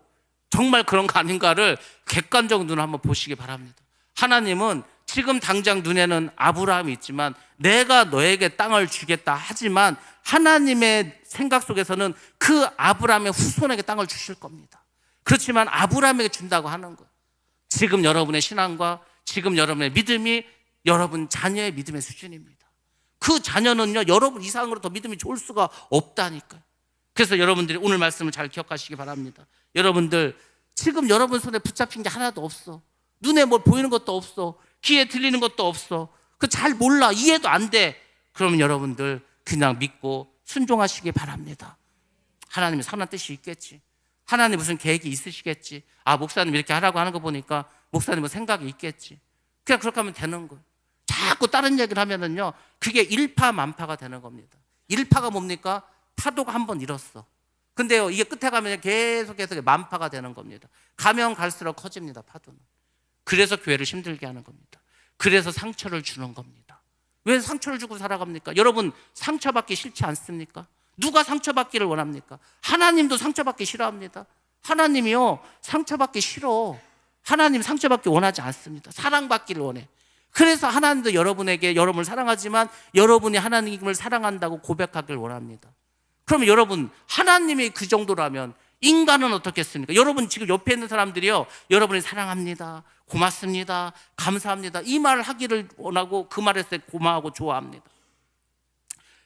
정말 그런 거 아닌가를 객관적 눈으로 한번 보시기 바랍니다. 하나님은 지금 당장 눈에는 아브라함이 있지만 내가 너에게 땅을 주겠다 하지만 하나님의 생각 속에서는 그 아브라함의 후손에게 땅을 주실 겁니다. 그렇지만 아브라함에게 준다고 하는 거예요. 지금 여러분의 신앙과 지금 여러분의 믿음이 여러분 자녀의 믿음의 수준입니다. 그 자녀는요, 여러분 이상으로 더 믿음이 좋을 수가 없다니까요. 그래서 여러분들이 오늘 말씀을 잘 기억하시기 바랍니다. 여러분들, 지금 여러분 손에 붙잡힌 게 하나도 없어. 눈에 뭘 보이는 것도 없어. 귀에 들리는 것도 없어. 그 잘 몰라. 이해도 안 돼. 그러면 여러분들 그냥 믿고 순종하시기 바랍니다. 하나님의 선한 뜻이 있겠지. 하나님 무슨 계획이 있으시겠지. 아, 목사님 이렇게 하라고 하는 거 보니까 목사님은 생각이 있겠지. 그냥 그렇게 하면 되는 거예요. 자꾸 다른 얘기를 하면은요, 그게 일파만파가 되는 겁니다. 일파가 뭡니까? 파도가 한 번 일었어. 근데요, 이게 끝에 가면 계속해서 만파가 되는 겁니다. 가면 갈수록 커집니다, 파도는. 그래서 교회를 힘들게 하는 겁니다. 그래서 상처를 주는 겁니다. 왜 상처를 주고 살아갑니까? 여러분, 상처받기 싫지 않습니까? 누가 상처받기를 원합니까? 하나님도 상처받기 싫어합니다. 하나님이요, 상처받기 싫어. 하나님 상처받기 원하지 않습니다. 사랑받기를 원해. 그래서 하나님도 여러분에게 여러분을 사랑하지만 여러분이 하나님을 사랑한다고 고백하길 원합니다. 그러면 여러분, 하나님이 그 정도라면 인간은 어떻겠습니까? 여러분 지금 옆에 있는 사람들이요, 여러분이 사랑합니다, 고맙습니다, 감사합니다, 이 말을 하기를 원하고 그 말에 대해 고마워하고 좋아합니다.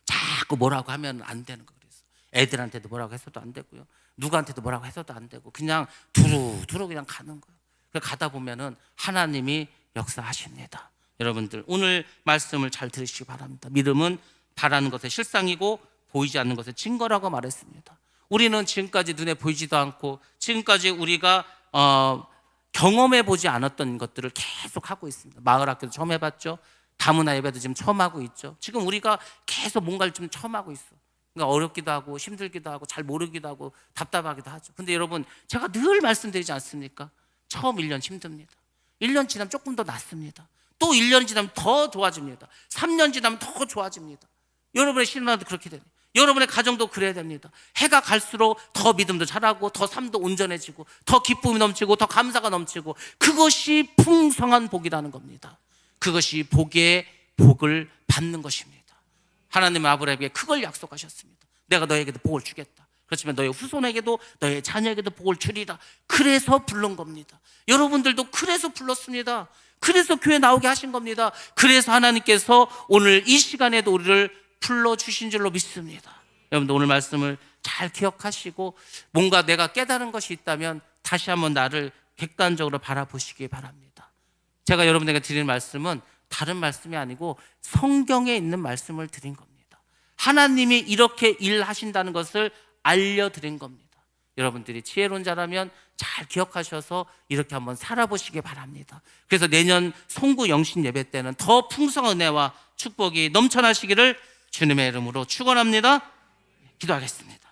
자꾸 뭐라고 하면 안 되는 거예요. 그래서 애들한테도 뭐라고 해서도 안 되고요, 누구한테도 뭐라고 해서도 안 되고 그냥 두루두루 그냥 가는 거예요. 가다 보면은 하나님이 역사하십니다. 여러분들, 오늘 말씀을 잘 들으시기 바랍니다. 믿음은 바라는 것의 실상이고 보이지 않는 것의 증거라고 말했습니다. 우리는 지금까지 눈에 보이지도 않고 지금까지 우리가 경험해 보지 않았던 것들을 계속 하고 있습니다. 마을 학교도 처음 해봤죠. 다문화 예배도 지금 처음 하고 있죠. 지금 우리가 계속 뭔가를 좀 처음 하고 있어. 그러니까 어렵기도 하고 힘들기도 하고 잘 모르기도 하고 답답하기도 하죠. 근데 여러분, 제가 늘 말씀드리지 않습니까? 처음 1년 힘듭니다. 1년 지나면 조금 더 낫습니다. 또 1년 지나면 더 좋아집니다. 3년 지나면 더 좋아집니다. 여러분의 신앙도 그렇게 됩니다. 여러분의 가정도 그래야 됩니다. 해가 갈수록 더 믿음도 자라고 더 삶도 온전해지고 더 기쁨이 넘치고 더 감사가 넘치고, 그것이 풍성한 복이라는 겁니다. 그것이 복의 복을 받는 것입니다. 하나님은 아브라함에게 그걸 약속하셨습니다. 내가 너에게도 복을 주겠다. 그렇지만 너의 후손에게도 너의 자녀에게도 복을 주리라. 그래서 부른 겁니다. 여러분들도 그래서 불렀습니다. 그래서 교회 나오게 하신 겁니다. 그래서 하나님께서 오늘 이 시간에도 우리를 불러주신 줄로 믿습니다. 여러분들, 오늘 말씀을 잘 기억하시고 뭔가 내가 깨달은 것이 있다면 다시 한번 나를 객관적으로 바라보시기 바랍니다. 제가 여러분에게 드리는 말씀은 다른 말씀이 아니고 성경에 있는 말씀을 드린 겁니다. 하나님이 이렇게 일하신다는 것을 알려드린 겁니다. 여러분들이 지혜로운 자라면 잘 기억하셔서 이렇게 한번 살아보시기 바랍니다. 그래서 내년 송구 영신 예배 때는 더 풍성한 은혜와 축복이 넘쳐나시기를 주님의 이름으로 축원합니다. 기도하겠습니다.